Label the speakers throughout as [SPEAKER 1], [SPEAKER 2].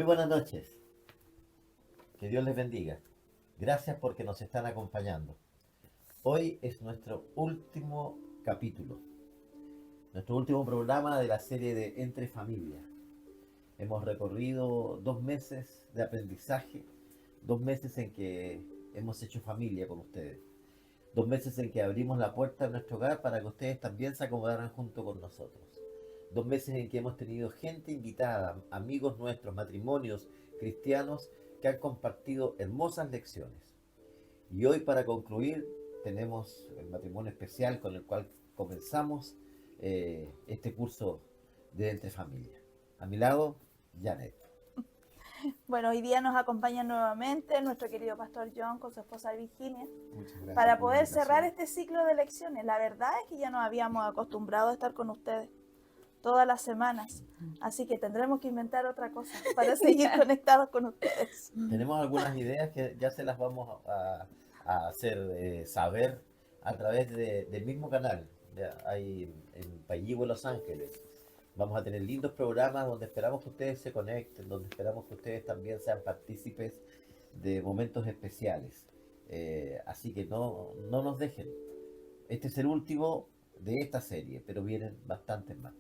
[SPEAKER 1] buenas noches. Que Dios les bendiga. Gracias porque nos están acompañando. Hoy es nuestro último capítulo, nuestro último programa de la serie de Entre Familias. Hemos recorrido 2 meses de aprendizaje, 2 meses en que hemos hecho familia con ustedes, 2 meses en que abrimos la puerta de nuestro hogar para que ustedes también se acomodaran junto con nosotros. 2 meses en que hemos tenido gente invitada, amigos nuestros, matrimonios cristianos que han compartido hermosas lecciones. Y hoy, para concluir, tenemos el matrimonio especial con el cual comenzamos este curso de Entre Familias. A mi lado, Janet.
[SPEAKER 2] Bueno, hoy día nos acompaña nuevamente nuestro querido pastor John con su esposa Virginia
[SPEAKER 3] Muchas gracias
[SPEAKER 2] para
[SPEAKER 3] por la
[SPEAKER 2] poder cerrar
[SPEAKER 3] invitación.
[SPEAKER 2] este ciclo de lecciones. La verdad es que ya nos habíamos acostumbrado a estar con ustedes todas las semanas, así que tendremos que inventar otra cosa para seguir conectados con ustedes.
[SPEAKER 1] Tenemos algunas ideas que ya se las vamos a hacer saber a través del mismo canal. Hay en Payigo, Los Ángeles. Vamos a tener lindos programas donde esperamos que ustedes se conecten, donde esperamos que ustedes también sean partícipes de momentos especiales. Así que no nos dejen. Este es el último de esta serie, pero vienen bastantes más.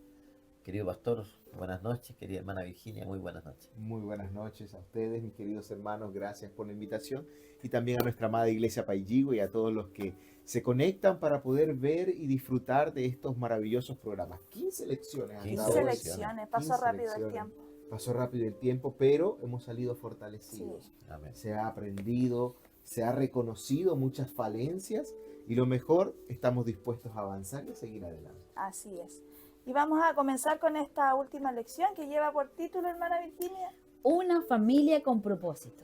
[SPEAKER 1] Querido pastor, buenas noches. Querida hermana Virginia, muy buenas noches.
[SPEAKER 3] Muy buenas noches a ustedes, mis queridos hermanos. Gracias por la invitación. Y también a nuestra amada iglesia Payigo y a todos los que se conectan para poder ver y disfrutar de estos maravillosos programas. 15 lecciones. hasta
[SPEAKER 1] 15
[SPEAKER 2] 15
[SPEAKER 3] hoy.
[SPEAKER 2] lecciones, pasó
[SPEAKER 3] 15
[SPEAKER 2] rápido el
[SPEAKER 3] lecciones.
[SPEAKER 2] tiempo.
[SPEAKER 3] Pasó rápido el tiempo, pero hemos salido fortalecidos.
[SPEAKER 2] Sí.
[SPEAKER 1] Amén.
[SPEAKER 3] Se ha aprendido, se ha reconocido muchas falencias y lo mejor, estamos dispuestos a avanzar y a seguir adelante.
[SPEAKER 2] Así es. Y vamos a comenzar con esta última lección que lleva por título, hermana Virginia.
[SPEAKER 4] Una familia con propósito.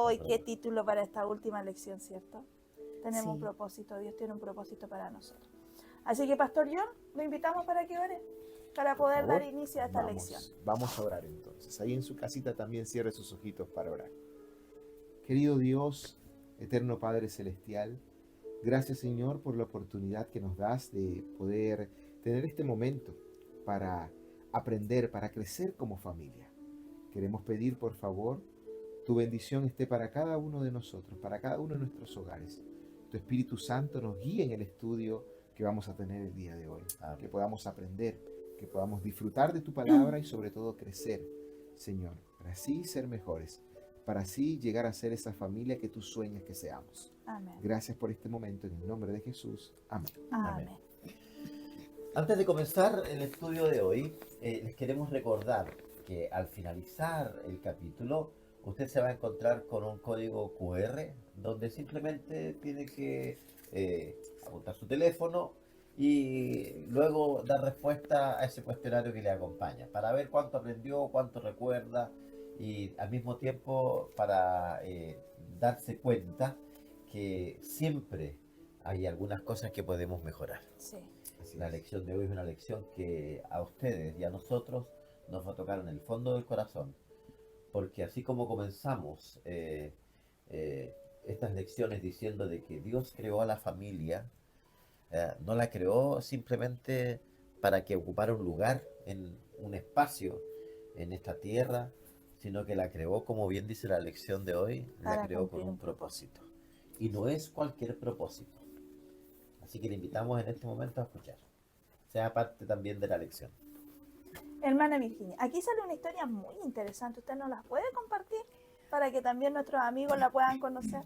[SPEAKER 2] ¡Ay, qué título para esta última lección!, ¿cierto? Tenemos un
[SPEAKER 4] Sí.
[SPEAKER 2] propósito, Dios tiene un propósito para nosotros. Así que, Pastor John, lo invitamos para que ore, para
[SPEAKER 3] Por
[SPEAKER 2] poder
[SPEAKER 3] favor,
[SPEAKER 2] dar inicio a esta lección.
[SPEAKER 3] Vamos a orar entonces. Ahí en su casita también cierre sus ojitos para orar. Querido Dios, eterno Padre Celestial, gracias Señor por la oportunidad que nos das de poder tener este momento para aprender, para crecer como familia. Queremos pedir, por favor, tu bendición esté para cada uno de nosotros, para cada uno de nuestros hogares. Tu Espíritu Santo nos guíe en el estudio que vamos a tener el día de hoy.
[SPEAKER 1] Amén.
[SPEAKER 3] Que podamos aprender, que podamos disfrutar de tu palabra y sobre todo crecer, Señor, para así ser mejores, para así llegar a ser esa familia que tú sueñas que seamos.
[SPEAKER 2] Amén.
[SPEAKER 3] Gracias por este momento, en el nombre de Jesús. Amén.
[SPEAKER 2] Amén.
[SPEAKER 1] Antes de comenzar el estudio de hoy, les queremos recordar que al finalizar el capítulo, usted se va a encontrar con un código QR donde simplemente tiene que apuntar su teléfono y luego dar respuesta a ese cuestionario que le acompaña para ver cuánto aprendió, cuánto recuerda y al mismo tiempo para darse cuenta que siempre hay algunas cosas que podemos mejorar.
[SPEAKER 2] Sí.
[SPEAKER 3] Así
[SPEAKER 1] La
[SPEAKER 3] es.
[SPEAKER 1] lección de hoy es una lección que a ustedes y a nosotros nos va a tocar en el fondo del corazón, porque así como comenzamos estas lecciones diciendo de que Dios creó a la familia, no la creó simplemente para que ocupara un lugar en un espacio en esta tierra, sino que la creó, como bien dice la lección de hoy, la
[SPEAKER 2] Para
[SPEAKER 1] creó con
[SPEAKER 2] cumplir
[SPEAKER 1] un
[SPEAKER 2] un propósito.
[SPEAKER 1] propósito. Y no es cualquier propósito. Así que le invitamos en este momento a escuchar. Sea parte también de la lección.
[SPEAKER 2] Hermana Virginia, aquí sale una historia muy interesante. ¿Usted nos la puede compartir para que también nuestros amigos la puedan conocer?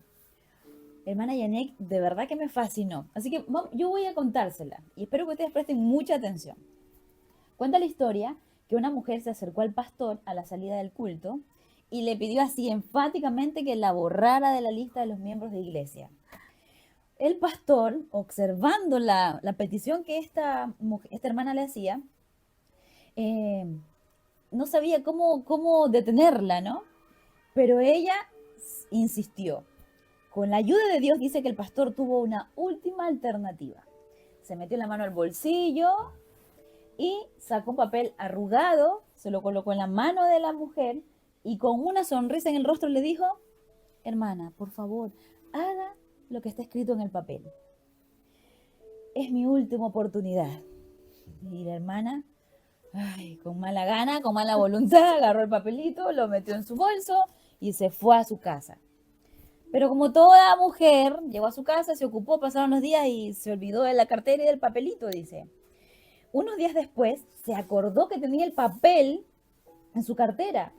[SPEAKER 4] Hermana Yanek, de verdad que me fascinó. Así que yo voy a contársela y espero que ustedes presten mucha atención. Cuenta la historia que una mujer se acercó al pastor a la salida del culto y le pidió así enfáticamente que la borrara de la lista de los miembros de iglesia. El pastor, observando la petición que esta hermana le hacía, no sabía cómo detenerla, ¿no? Pero ella insistió. Con la ayuda de Dios dice que el pastor tuvo una última alternativa. Se metió la mano al bolsillo y sacó un papel arrugado, se lo colocó en la mano de la mujer y con una sonrisa en el rostro le dijo: hermana, por favor, haga lo que está escrito en el papel. Es mi última oportunidad. Y la hermana Ay, con mala gana, con mala voluntad, agarró el papelito, lo metió en su bolso y se fue a su casa. Pero como toda mujer, llegó a su casa, se ocupó, pasaron los días y se olvidó de la cartera y del papelito, dice. Unos días después se acordó que tenía el papel en su cartera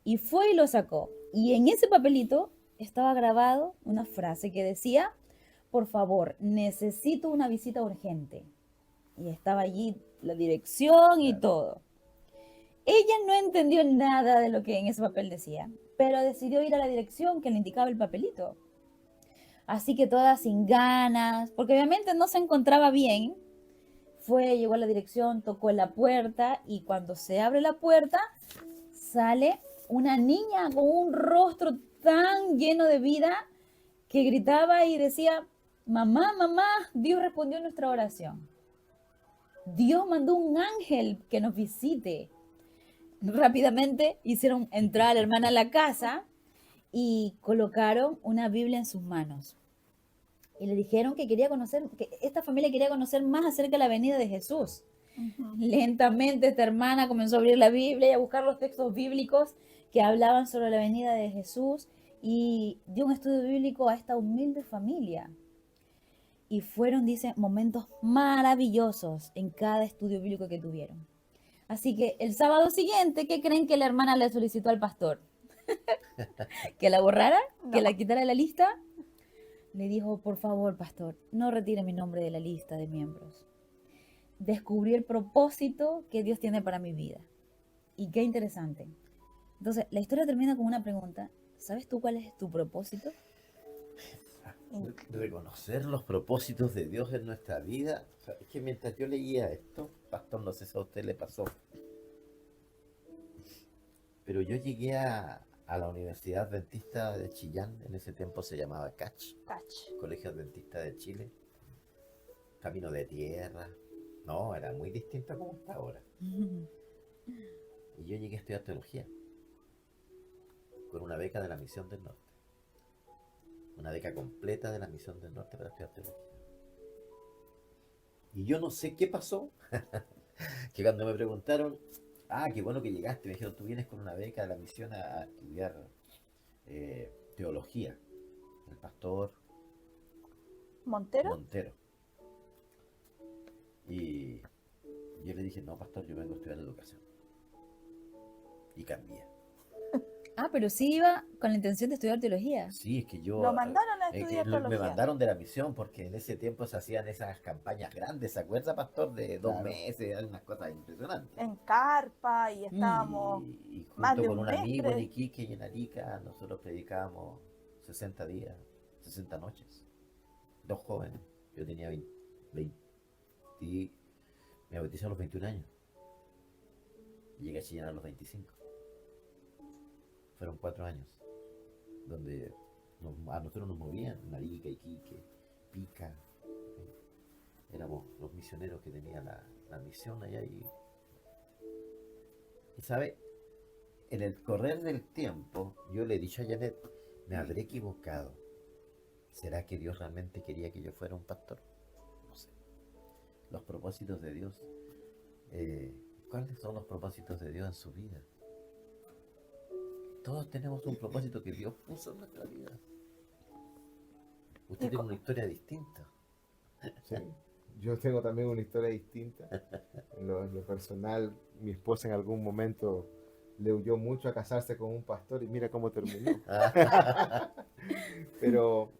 [SPEAKER 4] y fue y lo sacó. Y en ese papelito estaba grabado una frase que decía, por favor, necesito una visita urgente. Y estaba allí la dirección y todo. Ella no entendió nada de lo que en ese papel decía, pero decidió ir a la dirección que le indicaba el papelito. Así que toda sin ganas, porque obviamente no se encontraba bien, llegó a la dirección, tocó en la puerta y cuando se abre la puerta sale una niña con un rostro tan lleno de vida que gritaba y decía, mamá, mamá, Dios respondió nuestra oración. Dios mandó un ángel que nos visite. Rápidamente hicieron entrar a la hermana a la casa y colocaron una Biblia en sus manos. Y le dijeron que esta familia quería conocer más acerca de la venida de Jesús.
[SPEAKER 2] Ujú.
[SPEAKER 4] Lentamente esta hermana comenzó a abrir la Biblia y a buscar los textos bíblicos que hablaban sobre la venida de Jesús y dio un estudio bíblico a esta humilde familia. Y fueron, dice, momentos maravillosos en cada estudio bíblico que tuvieron. Así que el sábado siguiente, ¿qué creen que la hermana le solicitó al pastor? ¿Que la borrara? ¿Que
[SPEAKER 2] No.
[SPEAKER 4] la quitara de la lista? Le dijo, por favor, pastor, no retire mi nombre de la lista de miembros. Descubrí el propósito que Dios tiene para mi vida. Y qué interesante. Entonces, la historia termina con una pregunta. ¿Sabes tú cuál es tu propósito?
[SPEAKER 1] Reconocer los propósitos de Dios en nuestra vida. O sea, es que mientras yo leía esto, pastor, no sé si a usted le pasó, pero yo llegué a la Universidad Adventista de Chillán, en ese tiempo se llamaba CACH,
[SPEAKER 2] Cach.
[SPEAKER 1] Colegio Adventista de Chile, camino de tierra. No, era muy distinto a como está ahora. Y yo llegué a estudiar teología, con una beca de la Misión del Norte. Una beca completa de la Misión del Norte para estudiar teología. Y yo no sé qué pasó, que cuando me preguntaron, qué bueno que llegaste, me dijeron, tú vienes con una beca de la misión a estudiar teología. El pastor
[SPEAKER 2] ¿Montero?
[SPEAKER 1] Montero. Y yo le dije, no, pastor, yo vengo a estudiar educación. Y cambié.
[SPEAKER 4] Ah, pero sí iba con la intención de estudiar teología.
[SPEAKER 1] Sí, es que yo...
[SPEAKER 2] Lo mandaron a
[SPEAKER 1] que
[SPEAKER 2] estudiar
[SPEAKER 1] me
[SPEAKER 2] teología.
[SPEAKER 1] mandaron de la misión porque en ese tiempo se hacían esas campañas grandes, ¿se acuerda, pastor? De 2
[SPEAKER 3] Claro.
[SPEAKER 1] meses, eran unas cosas impresionantes.
[SPEAKER 2] En carpa y estábamos
[SPEAKER 1] Y
[SPEAKER 2] más
[SPEAKER 1] junto
[SPEAKER 2] de
[SPEAKER 1] con
[SPEAKER 2] un
[SPEAKER 1] un
[SPEAKER 2] mes,
[SPEAKER 1] amigo en
[SPEAKER 2] creo.
[SPEAKER 1] Iquique y en Arica, nosotros predicábamos 60 días, 60 noches. 2 jóvenes. Yo tenía 20 me bauticé a los 21 años. Y llegué a Chillán a los 25. Fueron 4 años donde a nosotros nos movían en Arica, Iquique, Pica. Éramos los misioneros que tenían la misión allá. Y sabe, en el correr del tiempo, yo le he dicho a Janet, me habré equivocado. ¿Será que Dios realmente quería que yo fuera un pastor? No sé. Los propósitos de Dios. ¿Cuáles son los propósitos de Dios en su vida? Todos tenemos un propósito que Dios puso en nuestra vida. Usted tiene una historia distinta.
[SPEAKER 3] Sí, yo tengo también una historia distinta. En lo personal, mi esposa en algún momento le huyó mucho a casarse con un pastor y mira cómo terminó. Pero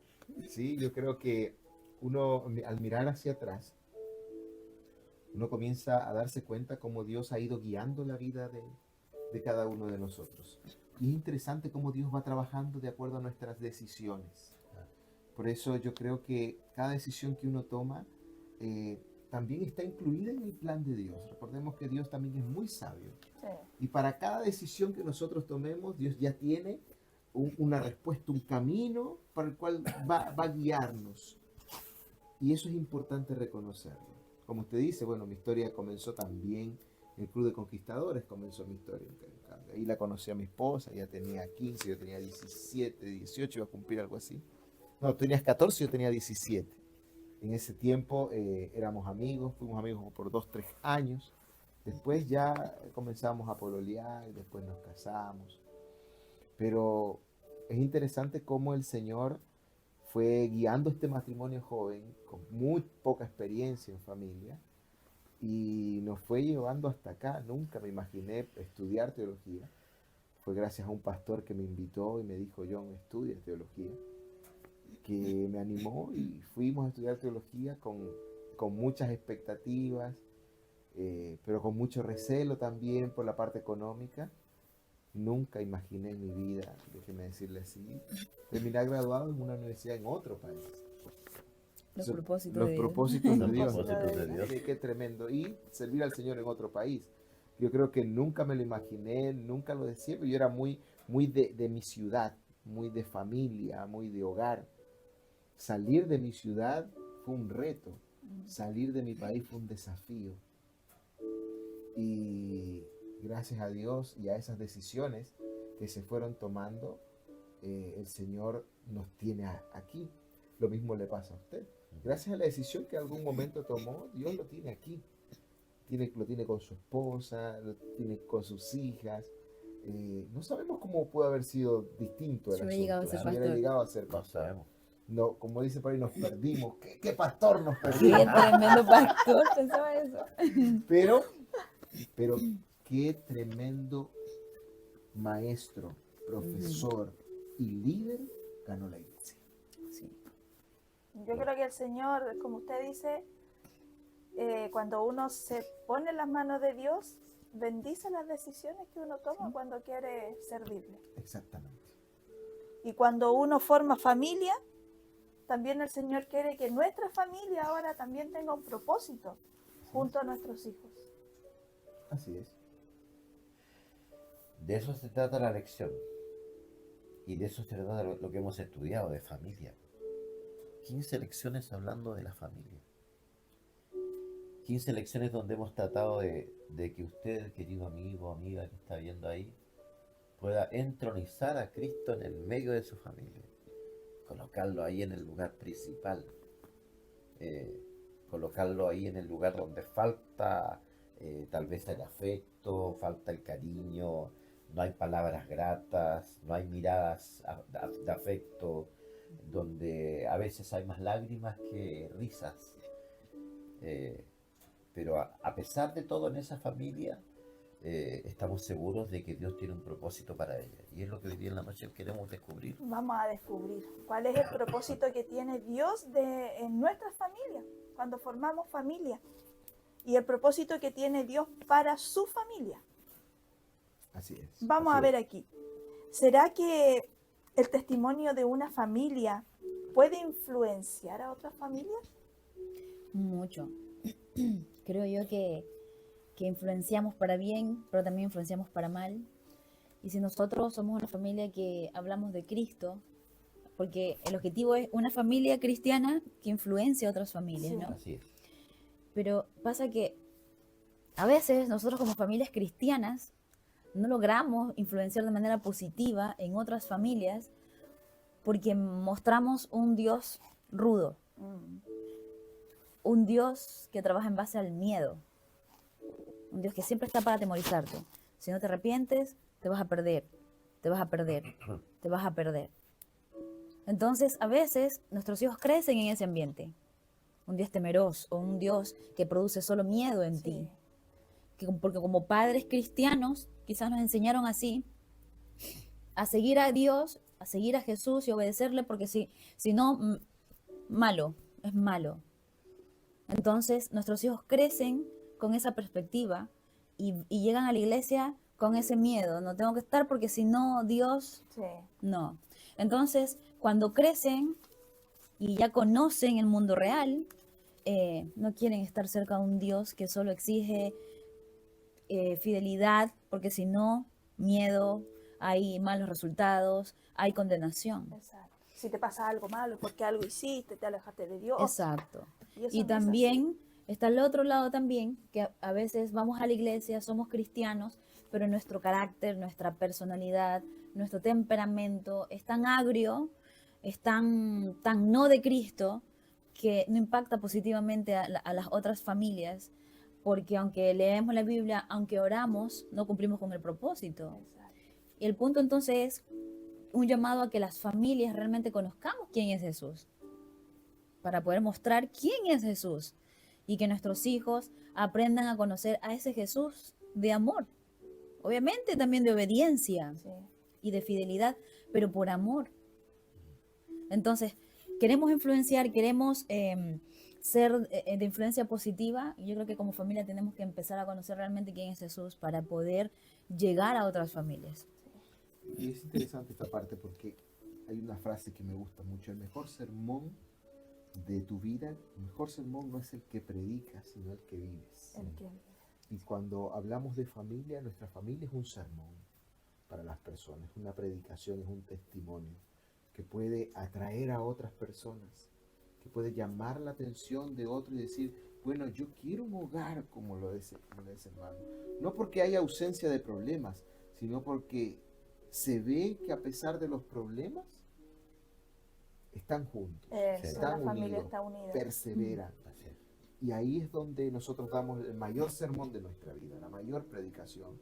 [SPEAKER 3] sí, yo creo que uno al mirar hacia atrás, uno comienza a darse cuenta cómo Dios ha ido guiando la vida de cada uno de nosotros. Y es interesante cómo Dios va trabajando de acuerdo a nuestras decisiones. Por eso yo creo que cada decisión que uno toma también está incluida en el plan de Dios. Recordemos que Dios también es muy sabio.
[SPEAKER 2] Sí.
[SPEAKER 3] Y para cada decisión que nosotros tomemos, Dios ya tiene una respuesta, un camino para el cual va a guiarnos. Y eso es importante reconocerlo. Como usted dice, bueno, mi historia comenzó también en el Club de Conquistadores, comenzó mi historia. Ahí la conocí a mi esposa, ella tenía 15, yo tenía 17, 18, iba a cumplir algo así. No, tú tenías 14, yo tenía 17. En ese tiempo éramos amigos, fuimos amigos por 2, 3 años. Después ya comenzamos a pololear, y después nos casamos. Pero es interesante cómo el Señor fue guiando este matrimonio joven con muy poca experiencia en familia y nos fue llevando hasta acá. Nunca me imaginé estudiar teología. Fue gracias a un pastor que me invitó y me dijo, John, estudia teología, que me animó y fuimos a estudiar teología con muchas expectativas, pero con mucho recelo también por la parte económica. Nunca imaginé en mi vida, déjeme decirle así, terminar graduado en una universidad en otro país.
[SPEAKER 4] Los
[SPEAKER 3] So-
[SPEAKER 4] propósitos
[SPEAKER 3] los
[SPEAKER 4] de Dios.
[SPEAKER 3] propósitos de
[SPEAKER 1] Los
[SPEAKER 3] Dios.
[SPEAKER 1] propósitos de Dios.
[SPEAKER 3] Qué tremendo. Y servir al Señor en otro país. Yo creo que nunca me lo imaginé, nunca lo decía, pero yo era muy de mi ciudad, muy de familia, muy de hogar. Salir de mi ciudad fue un reto. Salir de mi país fue un desafío. Y gracias a Dios y a esas decisiones que se fueron tomando, el Señor nos tiene aquí. Lo mismo le pasa a usted. Gracias a la decisión que en algún momento tomó, Dios lo tiene aquí. Lo tiene con su esposa, lo tiene con sus hijas. No sabemos cómo pudo haber sido distinto el
[SPEAKER 4] Si hubiera llegado a ser
[SPEAKER 3] asunto, si hubiera
[SPEAKER 4] pastor.
[SPEAKER 3] llegado a ser
[SPEAKER 1] No
[SPEAKER 3] pastor.
[SPEAKER 1] sabemos.
[SPEAKER 3] No, como dice por ahí, nos perdimos. ¿Qué pastor nos
[SPEAKER 4] Qué
[SPEAKER 3] perdimos?
[SPEAKER 4] tremendo pastor, pensaba eso.
[SPEAKER 3] Pero qué tremendo maestro, profesor y líder ganó la iglesia.
[SPEAKER 4] Sí.
[SPEAKER 2] Yo creo que el Señor, como usted dice, cuando uno se pone en las manos de Dios, bendice las decisiones que uno toma cuando quiere servirle.
[SPEAKER 3] Exactamente.
[SPEAKER 2] Y cuando uno forma familia, también el Señor quiere que nuestra familia ahora también tenga un propósito junto a nuestros hijos.
[SPEAKER 3] Así es.
[SPEAKER 1] De eso se trata la lección. Y de eso se trata lo que hemos estudiado, de familia. 15 lecciones hablando de la familia. 15 lecciones donde hemos tratado de que usted, querido amigo o amiga que está viendo ahí, pueda entronizar a Cristo en el medio de su familia. Colocarlo ahí en el lugar principal. Colocarlo ahí en el lugar donde falta tal vez el afecto, falta el cariño, no hay palabras gratas, no hay miradas de afecto, donde a veces hay más lágrimas que risas. Pero a pesar de todo en esa familia, estamos seguros de que Dios tiene un propósito para ella. Y es lo que hoy día en la noche queremos descubrir.
[SPEAKER 2] Vamos a descubrir cuál es el propósito que tiene Dios en nuestras familias, cuando formamos familia. Y el propósito que tiene Dios para su familia.
[SPEAKER 3] Así es.
[SPEAKER 2] Vamos
[SPEAKER 3] así
[SPEAKER 2] a ver
[SPEAKER 3] es.
[SPEAKER 2] aquí. ¿Será que el testimonio de una familia puede influenciar a otras familias?
[SPEAKER 4] Mucho. Creo yo que influenciamos para bien, pero también influenciamos para mal. Y si nosotros somos una familia que hablamos de Cristo, porque el objetivo es una familia cristiana que influencia a otras familias,
[SPEAKER 2] Sí.
[SPEAKER 4] ¿no?
[SPEAKER 1] Así es.
[SPEAKER 4] Pero pasa que a veces nosotros como familias cristianas no logramos influenciar de manera positiva en otras familias porque mostramos un Dios rudo, un Dios que trabaja en base al miedo, un Dios que siempre está para atemorizarte. Si no te arrepientes, te vas a perder, te vas a perder, te vas a perder. Entonces, a veces nuestros hijos crecen en ese ambiente. Un Dios temeroso, o un Dios que produce solo miedo en ti. Porque como padres cristianos, quizás nos enseñaron así, a seguir a Dios, a seguir a Jesús y obedecerle, porque si no, malo, es malo. Entonces, nuestros hijos crecen con esa perspectiva y llegan a la iglesia con ese miedo. No tengo que estar porque si no, Dios,
[SPEAKER 2] Sí.
[SPEAKER 4] no. Entonces, cuando crecen y ya conocen el mundo real, no quieren estar cerca de un Dios que solo exige fidelidad, porque si no, miedo, hay malos resultados, hay condenación.
[SPEAKER 2] Exacto. Si te pasa algo malo, porque algo hiciste, te alejaste de Dios.
[SPEAKER 4] Exacto.
[SPEAKER 2] Y, eso
[SPEAKER 4] Y
[SPEAKER 2] no es
[SPEAKER 4] también está el otro lado también, que a veces vamos a la iglesia, somos cristianos, pero nuestro carácter, nuestra personalidad, nuestro temperamento es tan agrio, es tan no de Cristo, que no impacta positivamente a las otras familias, porque aunque leemos la Biblia, aunque oramos, no cumplimos con el propósito.
[SPEAKER 2] Exacto.
[SPEAKER 4] Y el punto entonces es un llamado a que las familias realmente conozcamos quién es Jesús, para poder mostrar quién es Jesús y que nuestros hijos aprendan a conocer a ese Jesús de amor, obviamente también de obediencia
[SPEAKER 2] Sí.
[SPEAKER 4] y de fidelidad, pero por amor. Entonces, queremos influenciar, queremos ser de influencia positiva, y yo creo que como familia tenemos que empezar a conocer realmente quién es Jesús para poder llegar a otras familias.
[SPEAKER 3] Y es interesante esta parte porque hay una frase que me gusta mucho: el mejor sermón de tu vida, el mejor sermón no es el que predicas, sino el que vives.
[SPEAKER 2] El que-
[SPEAKER 3] Y cuando hablamos de familia, nuestra familia es un sermón para las personas, una predicación, es un testimonio que puede atraer a otras personas, que puede llamar la atención de otro y decir, bueno, yo quiero un hogar como lo es hermano. No porque haya ausencia de problemas, sino porque se ve que a pesar de los problemas, están juntos,
[SPEAKER 2] Eso,
[SPEAKER 3] están
[SPEAKER 2] la familia
[SPEAKER 3] unidos,
[SPEAKER 2] está unida.
[SPEAKER 3] perseveran.
[SPEAKER 1] Así es.
[SPEAKER 3] Y ahí es donde nosotros damos el mayor sermón de nuestra vida, la mayor predicación,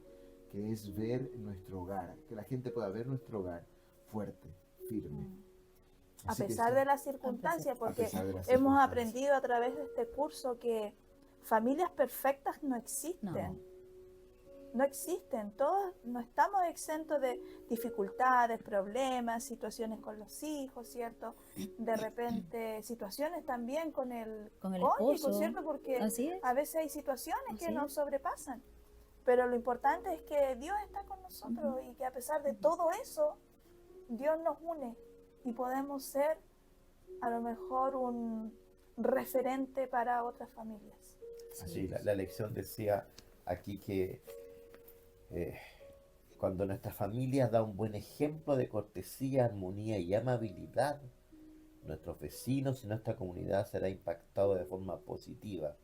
[SPEAKER 3] que es ver nuestro hogar, que la gente pueda ver nuestro hogar fuerte, firme.
[SPEAKER 2] A
[SPEAKER 3] Así que
[SPEAKER 2] pesar
[SPEAKER 3] sí,
[SPEAKER 2] de las circunstancias,
[SPEAKER 3] a
[SPEAKER 2] porque
[SPEAKER 3] pesar de las
[SPEAKER 2] hemos
[SPEAKER 3] circunstancias.
[SPEAKER 2] aprendido a través de este curso que familias perfectas no existen.
[SPEAKER 4] No.
[SPEAKER 2] No existen, todos no estamos exentos de dificultades, problemas, situaciones con los hijos, ¿cierto? De repente situaciones también con el
[SPEAKER 4] Con el
[SPEAKER 2] cónyuge,
[SPEAKER 4] esposo.
[SPEAKER 2] ¿cierto? Porque
[SPEAKER 4] Así es.
[SPEAKER 2] a veces hay situaciones que
[SPEAKER 4] Así
[SPEAKER 2] nos
[SPEAKER 4] es.
[SPEAKER 2] sobrepasan. Pero lo importante es que Dios está con nosotros y que a pesar de todo eso, Dios nos une y podemos ser a lo mejor un referente para otras familias.
[SPEAKER 1] Así, la lección decía aquí que cuando nuestra familia da un buen ejemplo de cortesía, armonía y amabilidad, nuestros vecinos y nuestra comunidad será impactado de forma positiva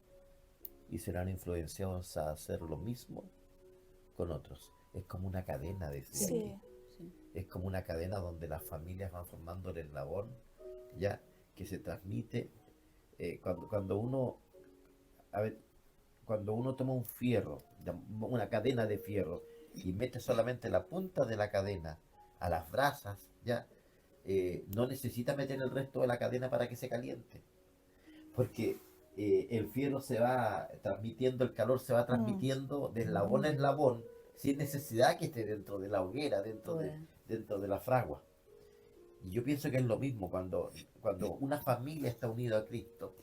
[SPEAKER 1] y serán influenciados a hacer lo mismo con otros. Es como una cadena, decía
[SPEAKER 2] Sí.
[SPEAKER 1] aquí. Es como una cadena donde las familias van formando el eslabón, ya, que se transmite cuando uno, a ver, cuando uno toma un fierro, una cadena de fierro, y mete solamente la punta de la cadena a las brasas, ya, no necesita meter el resto de la cadena para que se caliente, porque el fierro se va transmitiendo, el calor se va transmitiendo de eslabón a eslabón, sin necesidad que esté dentro de la hoguera, dentro de la fragua. Y yo pienso que es lo mismo cuando una familia está unida a Cristo,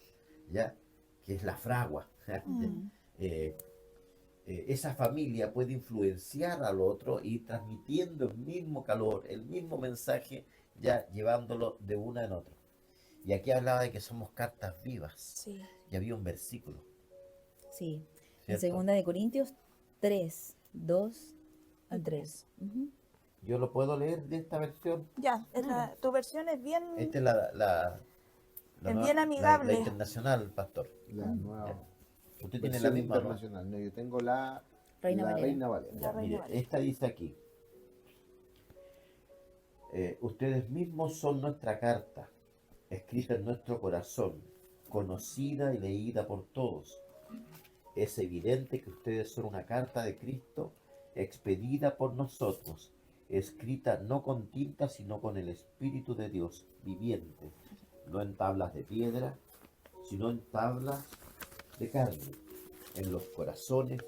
[SPEAKER 1] ya, que es la fragua. Esa familia puede influenciar al otro y transmitiendo el mismo calor, el mismo mensaje, ya llevándolo de uno en otro. Y aquí hablaba de que somos cartas vivas.
[SPEAKER 2] Sí.
[SPEAKER 1] Y había un versículo.
[SPEAKER 4] Sí. En
[SPEAKER 1] ¿cierto?
[SPEAKER 4] 2 de Corintios 3, 2 al 3.
[SPEAKER 1] Yo lo puedo leer de esta versión.
[SPEAKER 2] Ya, tu versión es bien,
[SPEAKER 1] Esta es la
[SPEAKER 2] es
[SPEAKER 1] nueva-
[SPEAKER 2] bien amigable.
[SPEAKER 1] la internacional, pastor.
[SPEAKER 3] La nueva
[SPEAKER 1] Usted tiene la
[SPEAKER 3] versión
[SPEAKER 1] misma, ¿no?
[SPEAKER 3] internacional. No, yo tengo la
[SPEAKER 4] Reina Valera.
[SPEAKER 3] Reina Valera.
[SPEAKER 2] La
[SPEAKER 1] Ya,
[SPEAKER 2] Reina
[SPEAKER 1] mire,
[SPEAKER 2] Valera.
[SPEAKER 1] esta dice aquí. Ustedes mismos son nuestra carta, escrita en nuestro corazón, conocida y leída por todos. Es evidente que ustedes son una carta de Cristo expedida por nosotros, escrita no con tinta, sino con el Espíritu de Dios viviente, no en tablas de piedra, sino en tablas de carne, en los corazones.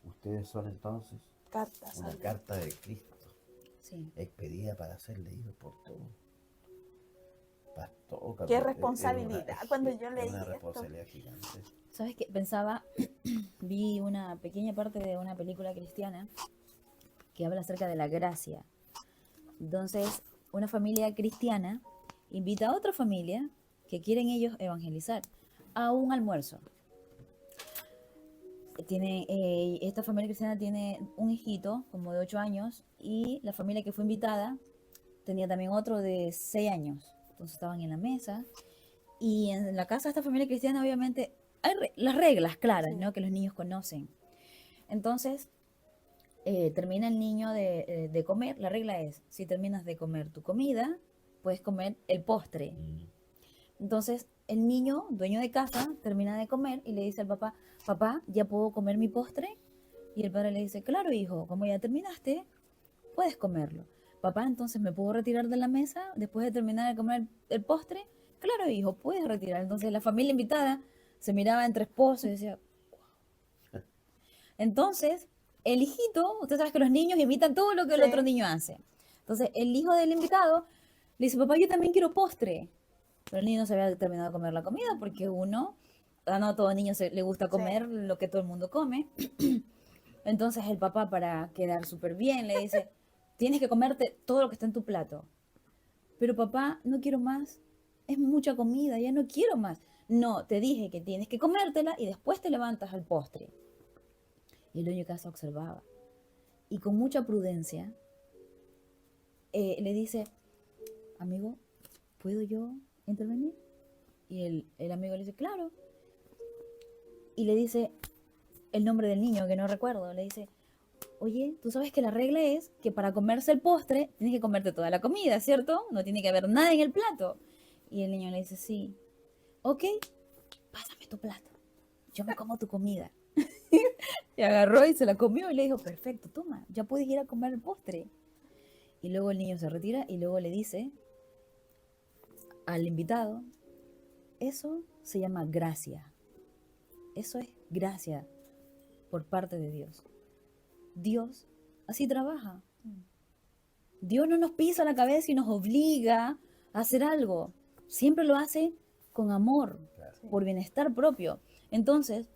[SPEAKER 1] Ustedes son entonces
[SPEAKER 2] Cartas.
[SPEAKER 1] una
[SPEAKER 2] ¿sabes?
[SPEAKER 1] carta de Cristo,
[SPEAKER 4] Sí.
[SPEAKER 1] expedida para ser leído por todos. Pastor,
[SPEAKER 2] Qué
[SPEAKER 1] es
[SPEAKER 2] responsabilidad cuando yo leí
[SPEAKER 1] una
[SPEAKER 2] esto.
[SPEAKER 1] responsabilidad gigante.
[SPEAKER 4] ¿Sabes qué? Pensaba, vi una pequeña parte de una película cristiana que habla acerca de la gracia. Entonces, una familia cristiana invita a otra familia que quieren ellos evangelizar a un almuerzo. Esta familia cristiana tiene un hijito como de 8 años y la familia que fue invitada tenía también otro de 6 años. Entonces estaban en la mesa y en la casa de esta familia cristiana obviamente hay las reglas claras,
[SPEAKER 2] Sí.
[SPEAKER 4] ¿no? Que los niños conocen. Entonces termina el niño de comer. La regla es, si terminas de comer tu comida, puedes comer el postre.
[SPEAKER 1] Mm.
[SPEAKER 4] Entonces el niño, dueño de casa, termina de comer y le dice al papá, papá, ¿ya puedo comer mi postre? Y el padre le dice, claro, hijo, como ya terminaste, puedes comerlo. Papá, entonces me puedo retirar de la mesa después de terminar de comer el postre. Claro, hijo, puedes retirar. Entonces la familia invitada se miraba entre esposos y decía, entonces el hijito, usted sabe que los niños imitan todo lo que el
[SPEAKER 2] Sí.
[SPEAKER 4] otro niño hace. Entonces el hijo del invitado le dice, papá, yo también quiero postre. Pero el niño no se había terminado de comer la comida porque no a todo niño le gusta comer lo que todo el mundo come. Entonces el papá, para quedar súper bien, le dice, tienes que comerte todo lo que está en tu plato. Pero papá, no quiero más. Es mucha comida, ya no quiero más. No, te dije que tienes que comértela y después te levantas al postre. Y el dueño de casa observaba. Y con mucha prudencia le dice, amigo, ¿puedo yo intervenir? Y el amigo le dice, claro. Y le dice el nombre del niño, que no recuerdo. Le dice, oye, tú sabes que la regla es que para comerse el postre tienes que comerte toda la comida, ¿cierto? No tiene que haber nada en el plato. Y el niño le dice, sí. Ok, pásame tu plato. Yo me como tu comida. Y agarró y se la comió y le dijo, perfecto, toma, ya puedes ir a comer el postre. Y luego el niño se retira y luego le dice al invitado, eso se llama gracia. Eso es gracia por parte de Dios. Dios así trabaja. Dios no nos pisa la cabeza y nos obliga a hacer algo. Siempre lo hace con amor,
[SPEAKER 1] Claro.
[SPEAKER 4] por bienestar propio. Entonces,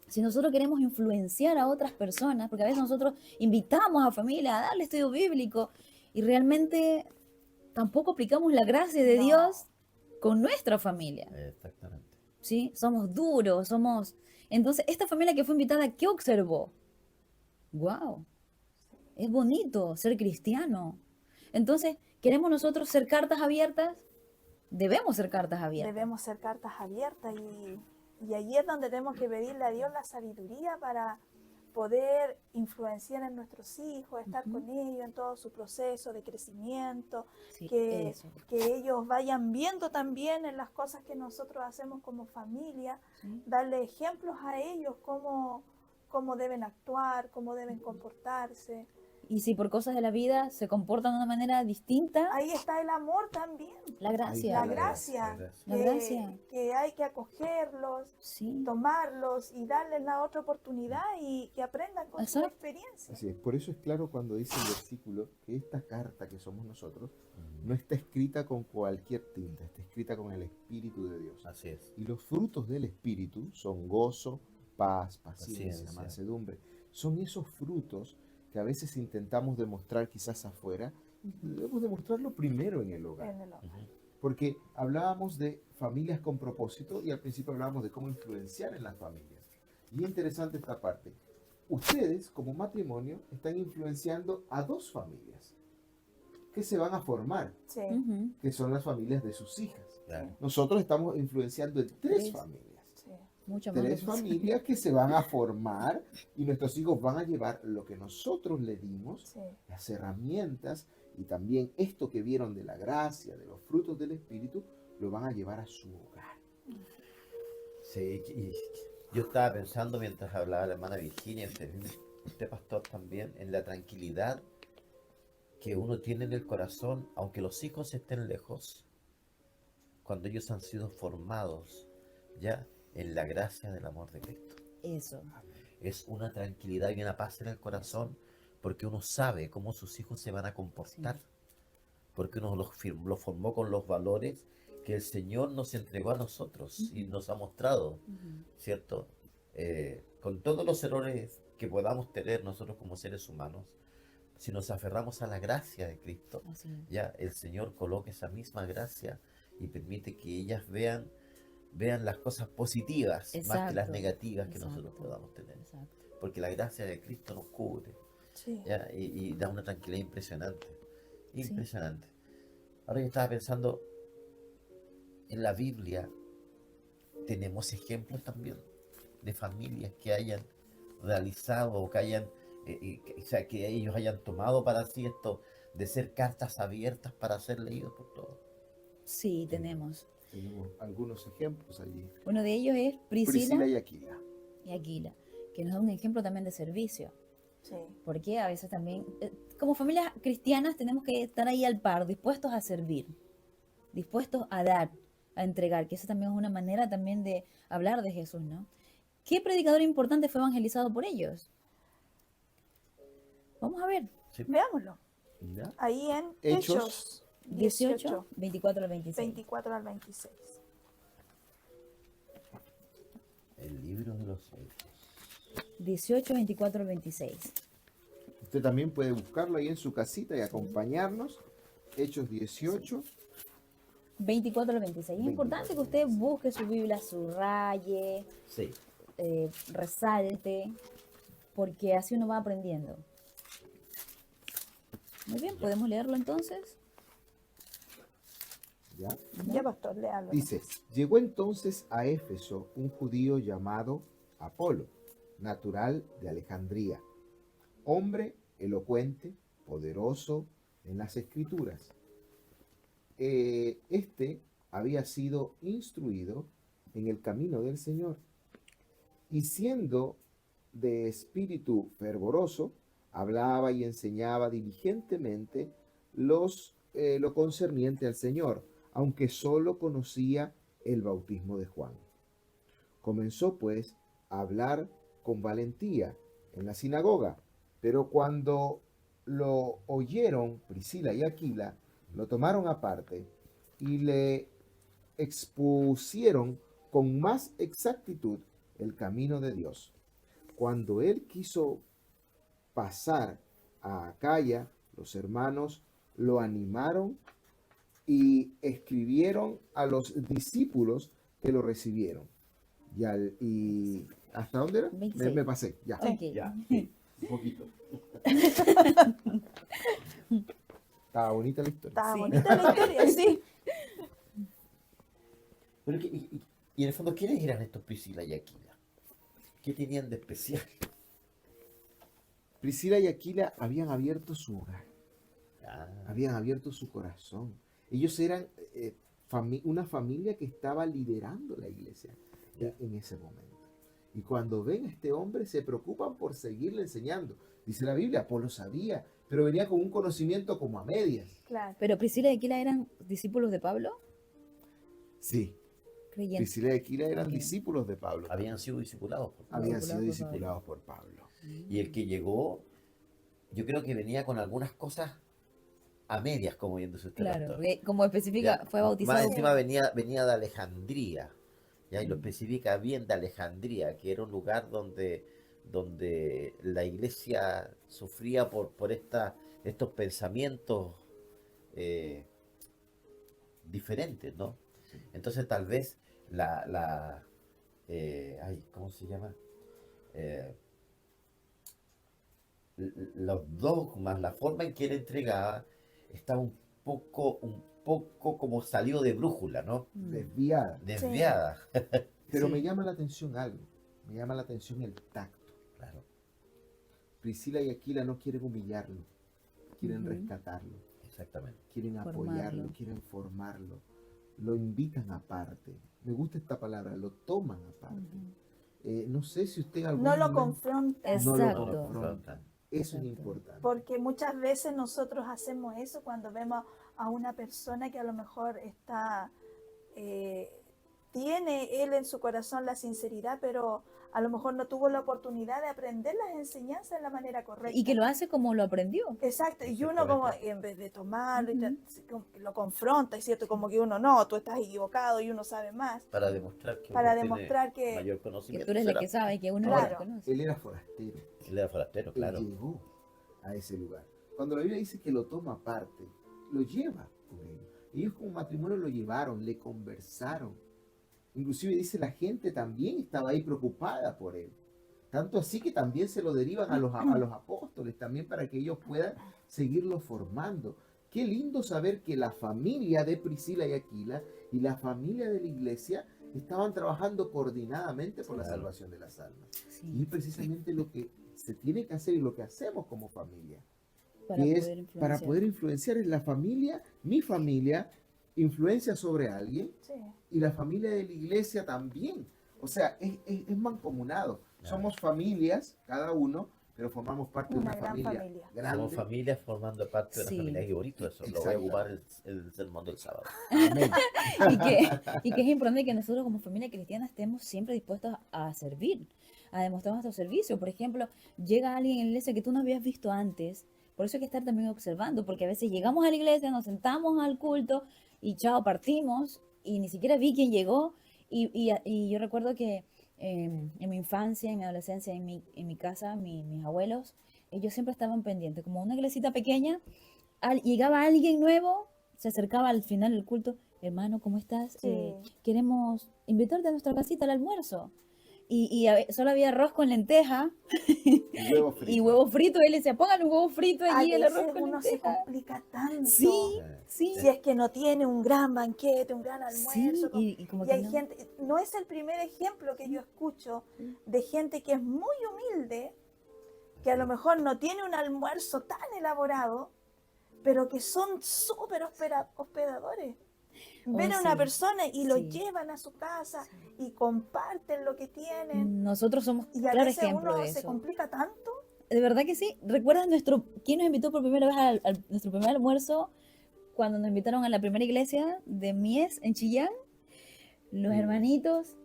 [SPEAKER 4] si nosotros queremos influenciar a otras personas, porque a veces nosotros invitamos a familia a darle estudio bíblico y realmente tampoco aplicamos la gracia de
[SPEAKER 2] No.
[SPEAKER 4] Dios con nuestra familia,
[SPEAKER 1] Exactamente.
[SPEAKER 4] ¿sí? Somos duros, somos... Entonces, esta familia que fue invitada, ¿qué observó? ¡Wow! Es bonito ser cristiano. Entonces, ¿queremos nosotros ser cartas abiertas? Debemos ser cartas abiertas.
[SPEAKER 2] Debemos ser cartas abiertas y ahí es donde tenemos que pedirle a Dios la sabiduría para poder influenciar en nuestros hijos, estar
[SPEAKER 4] Ujú.
[SPEAKER 2] con ellos en todo su proceso de crecimiento,
[SPEAKER 4] Sí,
[SPEAKER 2] que,
[SPEAKER 4] eso.
[SPEAKER 2] que ellos vayan viendo también en las cosas que nosotros hacemos como familia,
[SPEAKER 4] ¿Sí?
[SPEAKER 2] darle ejemplos a ellos cómo deben actuar, cómo deben comportarse.
[SPEAKER 4] Y si por cosas de la vida se comportan de una manera distinta,
[SPEAKER 2] Ahí está el amor también,
[SPEAKER 4] la
[SPEAKER 3] Ahí
[SPEAKER 4] gracia.
[SPEAKER 3] está
[SPEAKER 2] la gracia,
[SPEAKER 4] La gracia.
[SPEAKER 2] que hay que acogerlos,
[SPEAKER 4] Sí,
[SPEAKER 2] tomarlos y darles la otra oportunidad y que aprendan con su
[SPEAKER 4] Exacto.
[SPEAKER 2] experiencia.
[SPEAKER 3] Así es, por eso es claro cuando dice el versículo que esta carta que somos nosotros no está escrita con cualquier tinta, está escrita con el Espíritu de Dios.
[SPEAKER 1] Así es.
[SPEAKER 3] Y los frutos del Espíritu son gozo, paz, paciencia,
[SPEAKER 1] Paciencia.
[SPEAKER 3] mansedumbre. Son esos frutos que a veces intentamos demostrar quizás afuera, debemos demostrarlo primero en el hogar.
[SPEAKER 2] En el hogar.
[SPEAKER 1] Ujú.
[SPEAKER 3] Porque hablábamos de familias con propósito y al principio hablábamos de cómo influenciar en las familias. Y es interesante esta parte. Ustedes, como matrimonio, están influenciando a dos familias que se van a formar,
[SPEAKER 2] Sí,
[SPEAKER 4] ujú,
[SPEAKER 3] que son las familias de sus hijas.
[SPEAKER 1] Claro.
[SPEAKER 3] Nosotros estamos influenciando en tres
[SPEAKER 4] Tres.
[SPEAKER 3] familias.
[SPEAKER 2] sí.
[SPEAKER 4] mucho más.
[SPEAKER 3] Tres familias que se van a formar y nuestros hijos van a llevar lo que nosotros le dimos,
[SPEAKER 2] Sí.
[SPEAKER 3] las herramientas y también esto que vieron de la gracia, de los frutos del Espíritu, lo van a llevar a su hogar.
[SPEAKER 1] Sí, y yo estaba pensando mientras hablaba la hermana Virginia, usted pastor también, en la tranquilidad que uno tiene en el corazón, aunque los hijos estén lejos, cuando ellos han sido formados ya en la gracia del amor de Cristo.
[SPEAKER 4] Eso.
[SPEAKER 1] Es una tranquilidad y una paz en el corazón porque uno sabe cómo sus hijos se van a comportar, porque uno los formó con los valores que el Señor nos entregó a nosotros y nos ha mostrado,
[SPEAKER 4] Ujú.
[SPEAKER 1] ¿cierto? Con todos los errores que podamos tener nosotros como seres humanos, si nos aferramos a la gracia de Cristo,
[SPEAKER 4] Así es.
[SPEAKER 1] ya el Señor coloca esa misma gracia y permite que ellas vean las cosas positivas más que las
[SPEAKER 4] Exacto,
[SPEAKER 1] negativas que nosotros
[SPEAKER 4] exacto.
[SPEAKER 1] podamos tener.
[SPEAKER 4] Exacto.
[SPEAKER 1] Porque la gracia de Cristo nos cubre,
[SPEAKER 2] Sí.
[SPEAKER 1] ¿ya? Y da una tranquilidad impresionante. Impresionante. Ahora yo estaba pensando, en la Biblia tenemos ejemplos también de familias que hayan realizado o que hayan, o sea, que ellos hayan tomado para sí esto de ser cartas abiertas para ser leídos por todos.
[SPEAKER 4] Sí, tenemos.
[SPEAKER 3] Tenemos algunos ejemplos allí.
[SPEAKER 4] Uno de ellos es
[SPEAKER 3] Priscila
[SPEAKER 4] Priscila
[SPEAKER 3] y Aquila.
[SPEAKER 4] y Aquila, que nos da un ejemplo también de servicio.
[SPEAKER 2] Sí.
[SPEAKER 4] Porque a veces también, como familias cristianas, tenemos que estar ahí al par, dispuestos a servir, dispuestos a dar, a entregar, que eso también es una manera también de hablar de Jesús, ¿no? ¿Qué predicador importante fue evangelizado por ellos? Vamos a ver,
[SPEAKER 1] Sí.
[SPEAKER 2] Veámoslo.
[SPEAKER 1] ¿Ya?
[SPEAKER 2] Ahí en
[SPEAKER 3] Hechos
[SPEAKER 2] Hechos
[SPEAKER 4] 18, 24 al 26.
[SPEAKER 2] 24 al 26.
[SPEAKER 1] El libro de los Hechos.
[SPEAKER 4] 18, 24 al 26.
[SPEAKER 3] Usted también puede buscarlo ahí en su casita y acompañarnos. Hechos 18.
[SPEAKER 4] 24 al 26. Es importante que usted busque su Biblia, subraye,
[SPEAKER 1] Sí.
[SPEAKER 4] resalte, porque así uno va aprendiendo. Muy bien, ¿podemos leerlo entonces?
[SPEAKER 3] ¿Ya?
[SPEAKER 2] Ya, pastor, léalo.
[SPEAKER 3] Dice, llegó entonces a Éfeso un judío llamado Apolo, natural de Alejandría, hombre elocuente, poderoso en las escrituras. Este había sido instruido en el camino del Señor y siendo de espíritu fervoroso, hablaba y enseñaba diligentemente lo concerniente al Señor, aunque solo conocía el bautismo de Juan. Comenzó pues a hablar con valentía en la sinagoga, pero cuando lo oyeron Priscila y Aquila, lo tomaron aparte y le expusieron con más exactitud el camino de Dios. Cuando él quiso pasar a Acaya, los hermanos lo animaron y escribieron a los discípulos que lo recibieron. Y ¿hasta dónde era?
[SPEAKER 4] 26.
[SPEAKER 3] Me pasé, ya.
[SPEAKER 4] Ok.
[SPEAKER 1] Ya, sí, un poquito.
[SPEAKER 3] Estaba bonita la historia.
[SPEAKER 2] Está
[SPEAKER 4] Sí.
[SPEAKER 2] bonita la historia, sí.
[SPEAKER 1] Pero y en el fondo, ¿quiénes eran estos Priscila y Aquila? ¿Qué tenían de especial?
[SPEAKER 3] Priscila y Aquila habían abierto su hogar,
[SPEAKER 1] Ah,
[SPEAKER 3] habían abierto su corazón. Ellos eran una familia que estaba liderando la iglesia en ese momento. Y cuando ven a este hombre se preocupan por seguirle enseñando. Dice la Biblia, Apolo sabía, pero venía con un conocimiento como a medias.
[SPEAKER 2] Claro.
[SPEAKER 4] Pero Priscila y Aquila eran discípulos de Pablo,
[SPEAKER 3] Sí,
[SPEAKER 4] creyentes.
[SPEAKER 3] Priscila y Aquila eran
[SPEAKER 4] Ok.
[SPEAKER 3] discípulos de Pablo.
[SPEAKER 1] habían sido discipulados por Pablo.
[SPEAKER 3] Habían sido
[SPEAKER 4] discipulados
[SPEAKER 3] discipulados por Pablo.
[SPEAKER 1] Y el que llegó, yo creo que venía con algunas cosas a medias, como bien dice usted,
[SPEAKER 4] Claro,
[SPEAKER 1] pastor.
[SPEAKER 4] porque como especifica,
[SPEAKER 1] Ya.
[SPEAKER 4] fue
[SPEAKER 1] Más
[SPEAKER 4] bautizado.
[SPEAKER 1] encima venía de Alejandría, ya, y lo especifica bien, de Alejandría, que era un lugar donde la iglesia sufría por estos pensamientos diferentes, ¿no? Entonces tal vez ¿cómo se llama? Los dogmas, la forma en que él entregaba, estaba un poco como salido de brújula, ¿no?
[SPEAKER 3] Desviada.
[SPEAKER 1] Desviada.
[SPEAKER 3] Pero
[SPEAKER 4] Sí.
[SPEAKER 3] me llama la atención algo. Me llama la atención el tacto.
[SPEAKER 1] Claro,
[SPEAKER 3] Priscila y Aquila no quieren humillarlo, quieren
[SPEAKER 4] Ujú.
[SPEAKER 3] rescatarlo,
[SPEAKER 1] exactamente.
[SPEAKER 3] quieren
[SPEAKER 4] Formarlo.
[SPEAKER 3] apoyarlo, quieren formarlo, lo invitan aparte. Me gusta esta palabra, lo toman aparte.
[SPEAKER 4] Ujú.
[SPEAKER 3] No sé si usted en algún
[SPEAKER 2] No lo
[SPEAKER 3] momento
[SPEAKER 2] confronta.
[SPEAKER 3] no lo
[SPEAKER 4] Exacto.
[SPEAKER 3] confronta. Eso es
[SPEAKER 4] Exacto.
[SPEAKER 3] importante.
[SPEAKER 2] Porque muchas veces nosotros hacemos eso cuando vemos a una persona que a lo mejor está, tiene él en su corazón la sinceridad, pero a lo mejor no tuvo la oportunidad de aprender las enseñanzas de la manera correcta.
[SPEAKER 4] Y que lo hace como lo aprendió.
[SPEAKER 2] Exacto, y uno como
[SPEAKER 1] Exactamente.
[SPEAKER 2] en vez de tomarlo,
[SPEAKER 4] Ujú.
[SPEAKER 2] como que lo confronta, ¿es cierto? Como que uno, no, tú estás equivocado y uno sabe más,
[SPEAKER 1] Para demostrar que
[SPEAKER 2] para
[SPEAKER 1] uno tiene
[SPEAKER 2] demostrar que,
[SPEAKER 1] mayor
[SPEAKER 4] Que
[SPEAKER 1] conocimiento.
[SPEAKER 4] tú eres la
[SPEAKER 1] será.
[SPEAKER 4] que sabe y que uno
[SPEAKER 2] Claro.
[SPEAKER 4] no conoce.
[SPEAKER 3] Él era forastero.
[SPEAKER 1] Él era forastero, claro.
[SPEAKER 3] Él llegó a ese lugar. Cuando la Biblia dice que lo toma aparte, lo lleva con ellos. Ellos como matrimonio lo llevaron, le conversaron. Inclusive dice la gente también estaba ahí preocupada por él. Tanto así que también se lo derivan a los apóstoles, también para que ellos puedan seguirlo formando. Qué lindo saber que la familia de Priscila y Aquila y la familia de la iglesia estaban trabajando coordinadamente por la
[SPEAKER 1] Claro.
[SPEAKER 3] salvación de las almas. Y
[SPEAKER 4] Sí,
[SPEAKER 3] es precisamente lo que se tiene que hacer y lo que hacemos como familia.
[SPEAKER 4] para
[SPEAKER 3] que
[SPEAKER 4] poder
[SPEAKER 3] es
[SPEAKER 4] influenciar.
[SPEAKER 3] para poder influenciar en la familia, mi familia influencia sobre alguien
[SPEAKER 2] Sí.
[SPEAKER 3] y la familia de la iglesia también. O sea, es mancomunado.
[SPEAKER 1] Claro.
[SPEAKER 3] Somos familias, cada uno, pero formamos parte de
[SPEAKER 2] Una
[SPEAKER 3] una
[SPEAKER 2] gran
[SPEAKER 3] familia
[SPEAKER 2] familia.
[SPEAKER 1] Somos
[SPEAKER 3] grande.
[SPEAKER 1] familias formando parte de una
[SPEAKER 4] Sí.
[SPEAKER 1] familia. Qué bonito eso. Lo voy a ocupar el sermón del sábado.
[SPEAKER 3] Amén.
[SPEAKER 4] Y que es importante que nosotros como familia cristiana estemos siempre dispuestos a servir, a demostrar nuestro servicio. Por ejemplo, llega alguien en la iglesia que tú no habías visto antes, por eso hay que estar también observando, porque a veces llegamos a la iglesia, nos sentamos al culto y chao, partimos y ni siquiera vi quién llegó. Y yo recuerdo que en mi infancia, en mi adolescencia, en mi casa, mis abuelos, ellos siempre estaban pendientes, como una iglesita pequeña, llegaba alguien nuevo, se acercaba al final del culto, hermano, ¿cómo estás?
[SPEAKER 2] Sí.
[SPEAKER 4] Queremos invitarte a nuestra casita al almuerzo. Solo había arroz con lenteja
[SPEAKER 3] Y huevo frito.
[SPEAKER 4] y huevo frito. Él decía, pongan un huevo frito allí,
[SPEAKER 2] A
[SPEAKER 4] el arroz
[SPEAKER 2] veces
[SPEAKER 4] con
[SPEAKER 2] uno se
[SPEAKER 4] lenteja.
[SPEAKER 2] complica tanto.
[SPEAKER 4] Sí, sí,
[SPEAKER 2] Si es que no tiene un gran banquete, un gran
[SPEAKER 4] sí,
[SPEAKER 2] almuerzo.
[SPEAKER 4] y como
[SPEAKER 2] Y
[SPEAKER 4] que
[SPEAKER 2] hay
[SPEAKER 4] no.
[SPEAKER 2] gente, no es el primer ejemplo que yo escucho de gente que es muy humilde, que a lo mejor no tiene un almuerzo tan elaborado, pero que son súper hospedadores. Ven a una
[SPEAKER 4] sí,
[SPEAKER 2] persona y lo
[SPEAKER 4] sí.
[SPEAKER 2] llevan a su casa y comparten lo que tienen.
[SPEAKER 4] Nosotros somos
[SPEAKER 2] Y a
[SPEAKER 4] claro
[SPEAKER 2] veces
[SPEAKER 4] ejemplo
[SPEAKER 2] uno
[SPEAKER 4] de
[SPEAKER 2] se
[SPEAKER 4] eso.
[SPEAKER 2] complica tanto.
[SPEAKER 4] De verdad que sí. ¿Recuerdas quién nos invitó por primera vez a nuestro primer almuerzo cuando nos invitaron a la primera iglesia de Mies en Chillán? Los hermanitos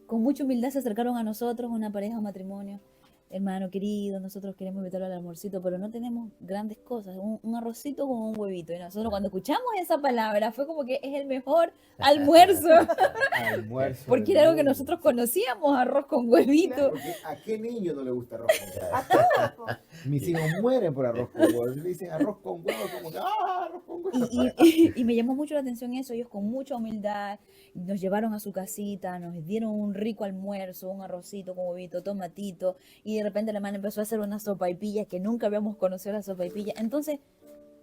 [SPEAKER 4] con mucha humildad se acercaron a nosotros, una pareja, un matrimonio. Hermano querido, nosotros queremos invitarlo al almuercito, pero no tenemos grandes cosas, un arrocito con un huevito. Y nosotros cuando escuchamos esa palabra fue como que es el mejor almuerzo,
[SPEAKER 3] Almuerzo
[SPEAKER 4] porque
[SPEAKER 3] del
[SPEAKER 4] era algo que
[SPEAKER 3] mundo.
[SPEAKER 4] nosotros conocíamos, arroz con huevito.
[SPEAKER 3] Porque ¿a qué niño no le gusta arroz con huevo?
[SPEAKER 2] A todos, po.
[SPEAKER 3] Mis hijos mueren por arroz con huevo. Le dicen arroz con huevo, como que, arroz con huevo.
[SPEAKER 4] Y me llamó mucho la atención eso, ellos con mucha humildad nos llevaron a su casita, nos dieron un rico almuerzo, un arrocito con huevito, tomatito, y de repente la hermana empezó a hacer una sopaipilla que nunca habíamos conocido la sopaipilla. Entonces,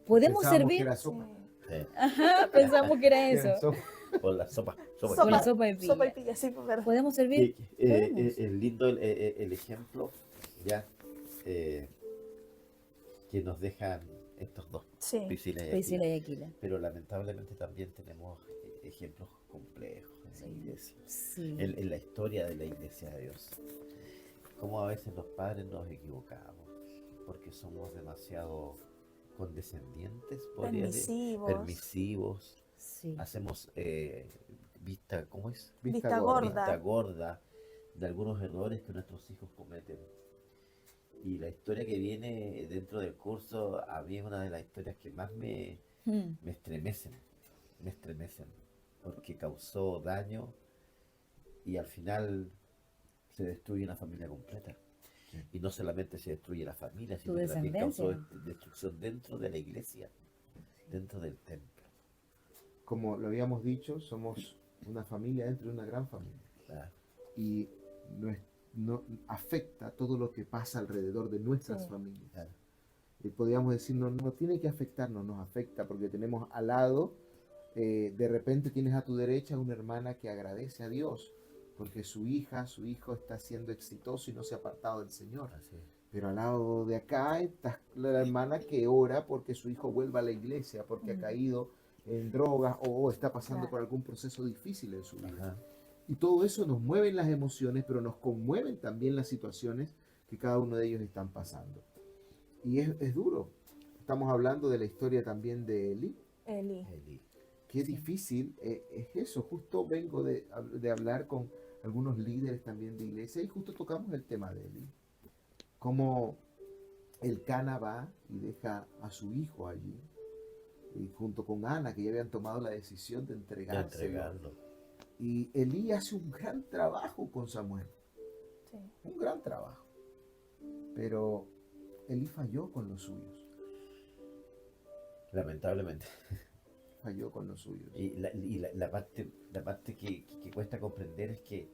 [SPEAKER 4] podemos
[SPEAKER 3] Pensábamos que
[SPEAKER 4] servir,
[SPEAKER 3] era
[SPEAKER 2] Sí.
[SPEAKER 3] sopa.
[SPEAKER 1] Sí.
[SPEAKER 4] ajá, pensamos que era eso,
[SPEAKER 3] Era sopa.
[SPEAKER 1] Por la sopa.
[SPEAKER 4] con la sopaipilla.
[SPEAKER 2] Sopa y pilla, sí, pues, verdad.
[SPEAKER 4] Podemos servir, podemos.
[SPEAKER 1] Es lindo el ejemplo ya que nos dejan estos dos,
[SPEAKER 2] Sí.
[SPEAKER 1] Priscila y
[SPEAKER 4] Priscila
[SPEAKER 1] Aquila.
[SPEAKER 4] y Aquila.
[SPEAKER 1] Pero lamentablemente también tenemos ejemplos complejos en la iglesia,
[SPEAKER 4] Sí,
[SPEAKER 1] en la historia de la iglesia de Dios. Como a veces los padres nos equivocamos porque somos demasiado condescendientes, podría decir,
[SPEAKER 2] Permisivos.
[SPEAKER 1] permisivos,
[SPEAKER 4] sí.
[SPEAKER 1] hacemos vista, ¿cómo es?
[SPEAKER 2] Vista gorda.
[SPEAKER 1] Vista gorda de algunos errores que nuestros hijos cometen. Y la historia que viene dentro del curso, a mí es una de las historias que más me estremecen, porque causó daño y al final se destruye una familia completa.
[SPEAKER 3] Sí.
[SPEAKER 1] Y no solamente se destruye la familia,
[SPEAKER 4] Tu
[SPEAKER 1] sino que también causó
[SPEAKER 4] descendencia.
[SPEAKER 1] destrucción dentro de la iglesia, dentro del templo.
[SPEAKER 3] Como lo habíamos dicho, somos una familia dentro de una gran familia.
[SPEAKER 1] Claro.
[SPEAKER 3] Y no afecta todo lo que pasa alrededor de nuestras
[SPEAKER 2] Sí.
[SPEAKER 3] familias.
[SPEAKER 1] Claro.
[SPEAKER 3] Y podríamos decir, no tiene que afectarnos, nos afecta porque tenemos al lado, de repente tienes a tu derecha una hermana que agradece a Dios porque su hijo está siendo exitoso y no se ha apartado del Señor.
[SPEAKER 1] Así es.
[SPEAKER 3] Pero al lado de acá está la hermana que ora porque su hijo vuelva a la iglesia, porque ha caído en drogas o está pasando
[SPEAKER 2] Claro.
[SPEAKER 3] por algún proceso difícil en su vida.
[SPEAKER 1] Ajá.
[SPEAKER 3] Y todo eso nos mueve las emociones, pero nos conmueven también las situaciones que cada uno de ellos están pasando. Y es duro. Estamos hablando de la historia también de Eli.
[SPEAKER 2] Eli.
[SPEAKER 1] Eli.
[SPEAKER 3] Qué difícil es eso. Justo vengo de hablar con algunos líderes también de iglesia y justo tocamos el tema de Eli. Cómo el Cana va y deja a su hijo allí, y junto con Ana, que ya habían tomado la decisión de
[SPEAKER 1] De
[SPEAKER 3] entregarse.
[SPEAKER 1] entregarlo.
[SPEAKER 3] Y Elí hace un gran trabajo con Samuel,
[SPEAKER 2] Sí.
[SPEAKER 3] un gran trabajo. Pero Elí falló con los suyos,
[SPEAKER 1] Lamentablemente.
[SPEAKER 3] falló con los suyos.
[SPEAKER 1] La parte que cuesta comprender es que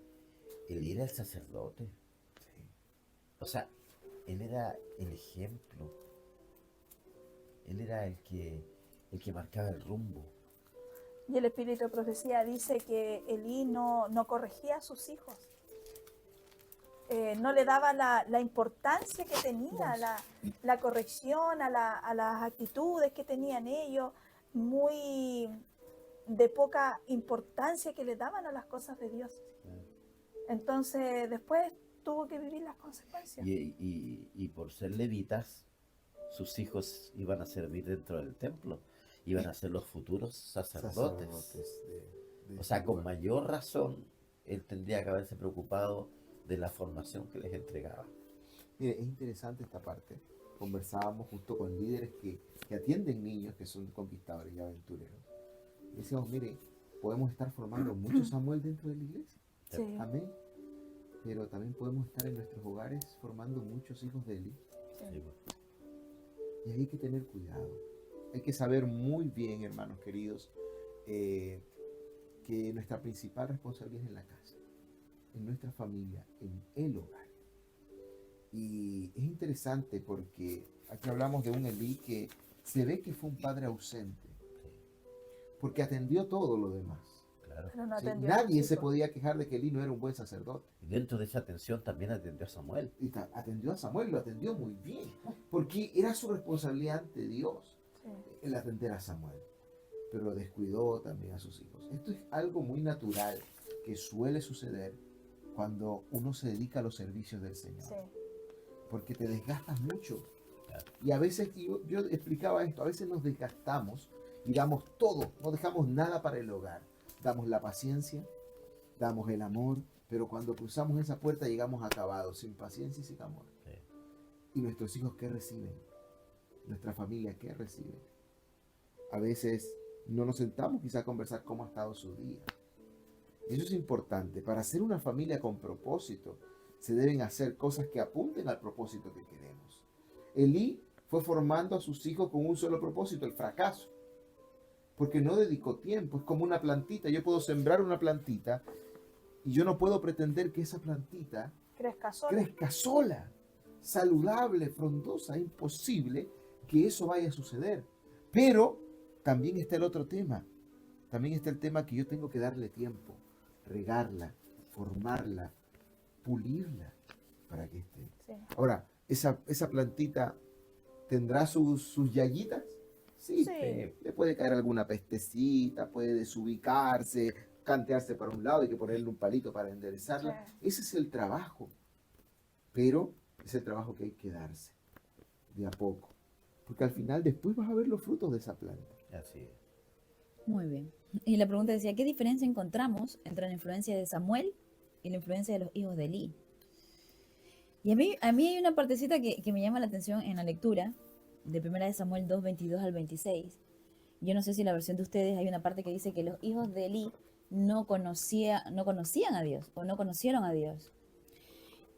[SPEAKER 1] él era el sacerdote. O sea, él era el ejemplo. Él era el que marcaba el rumbo.
[SPEAKER 2] Y el espíritu de profecía dice que Elí no corregía a sus hijos. No le daba la importancia que tenía, la corrección a las actitudes que tenían ellos, muy de poca importancia que le daban a las cosas de Dios. Entonces después tuvo que vivir las consecuencias.
[SPEAKER 1] Y por ser levitas, sus hijos iban a servir dentro del templo, iban a ser los futuros sacerdotes. O sea, con mayor razón, él tendría que haberse preocupado de la formación que les entregaba.
[SPEAKER 3] Mire, es interesante esta parte. Conversábamos justo con líderes que atienden niños que son conquistadores y aventureros. Y decíamos, mire, podemos estar formando mucho Samuel dentro de la iglesia.
[SPEAKER 2] Sí.
[SPEAKER 3] Amén. Pero también podemos estar en nuestros hogares formando muchos hijos de Eli.
[SPEAKER 1] Sí, pues.
[SPEAKER 3] Y hay que tener cuidado. Hay que saber muy bien, hermanos queridos, que nuestra principal responsabilidad es en la casa, en nuestra familia, en el hogar. Y es interesante porque aquí hablamos de un Elí que se ve que fue un padre ausente, porque atendió todo lo demás.
[SPEAKER 1] Claro.
[SPEAKER 2] Pero no
[SPEAKER 3] ¿Sí?
[SPEAKER 2] atendió a sus
[SPEAKER 3] Nadie se
[SPEAKER 2] hijos.
[SPEAKER 3] podía quejar de que Elí no era un buen sacerdote.
[SPEAKER 1] Y dentro de esa atención también atendió a Samuel.
[SPEAKER 3] Y atendió a Samuel, lo atendió muy bien, porque era su responsabilidad ante Dios
[SPEAKER 2] Sí.
[SPEAKER 3] el atender a Samuel, pero descuidó también a sus hijos. Esto es algo muy natural que suele suceder cuando uno se dedica a los servicios del Señor,
[SPEAKER 2] Sí.
[SPEAKER 3] porque te desgastas mucho.
[SPEAKER 1] Claro.
[SPEAKER 3] Y a veces, yo explicaba esto, a veces nos desgastamos y damos todo, no dejamos nada para el hogar. Damos la paciencia, damos el amor, pero cuando cruzamos esa puerta llegamos acabados, sin paciencia y sin amor.
[SPEAKER 1] Sí.
[SPEAKER 3] ¿Y nuestros hijos qué reciben? ¿Nuestra familia qué recibe? A veces no nos sentamos quizá a conversar cómo ha estado su día. Eso es importante. Para ser una familia con propósito, se deben hacer cosas que apunten al propósito que queremos. Elí fue formando a sus hijos con un solo propósito, el fracaso. Porque no dedicó tiempo. Es como una plantita. Yo puedo sembrar una plantita y yo no puedo pretender que esa plantita
[SPEAKER 2] Crezca sola.
[SPEAKER 3] crezca sola, saludable, frondosa. Es imposible que eso vaya a suceder. Pero también está el otro tema. También está el tema que yo tengo que darle tiempo, regarla, formarla, pulirla para que esté.
[SPEAKER 2] Sí.
[SPEAKER 3] Ahora, esa plantita tendrá sus yayitas. Sí,
[SPEAKER 2] Sí.
[SPEAKER 3] le puede caer alguna pestecita, puede desubicarse, cantearse para un lado, hay que ponerle un palito para enderezarla.
[SPEAKER 2] Sí.
[SPEAKER 3] Ese es el trabajo. Pero es el trabajo que hay que darse de a poco. Porque al final después vas a ver los frutos de esa planta.
[SPEAKER 1] Así es.
[SPEAKER 4] Muy bien. Y la pregunta decía, ¿qué diferencia encontramos entre la influencia de Samuel y la influencia de los hijos de Elí? Y a mí hay una partecita que me llama la atención en la lectura de 1 de Samuel 2, 22 al 26. Yo no sé si en la versión de ustedes hay una parte que dice que los hijos de Elí no conocían a Dios o no conocieron a Dios.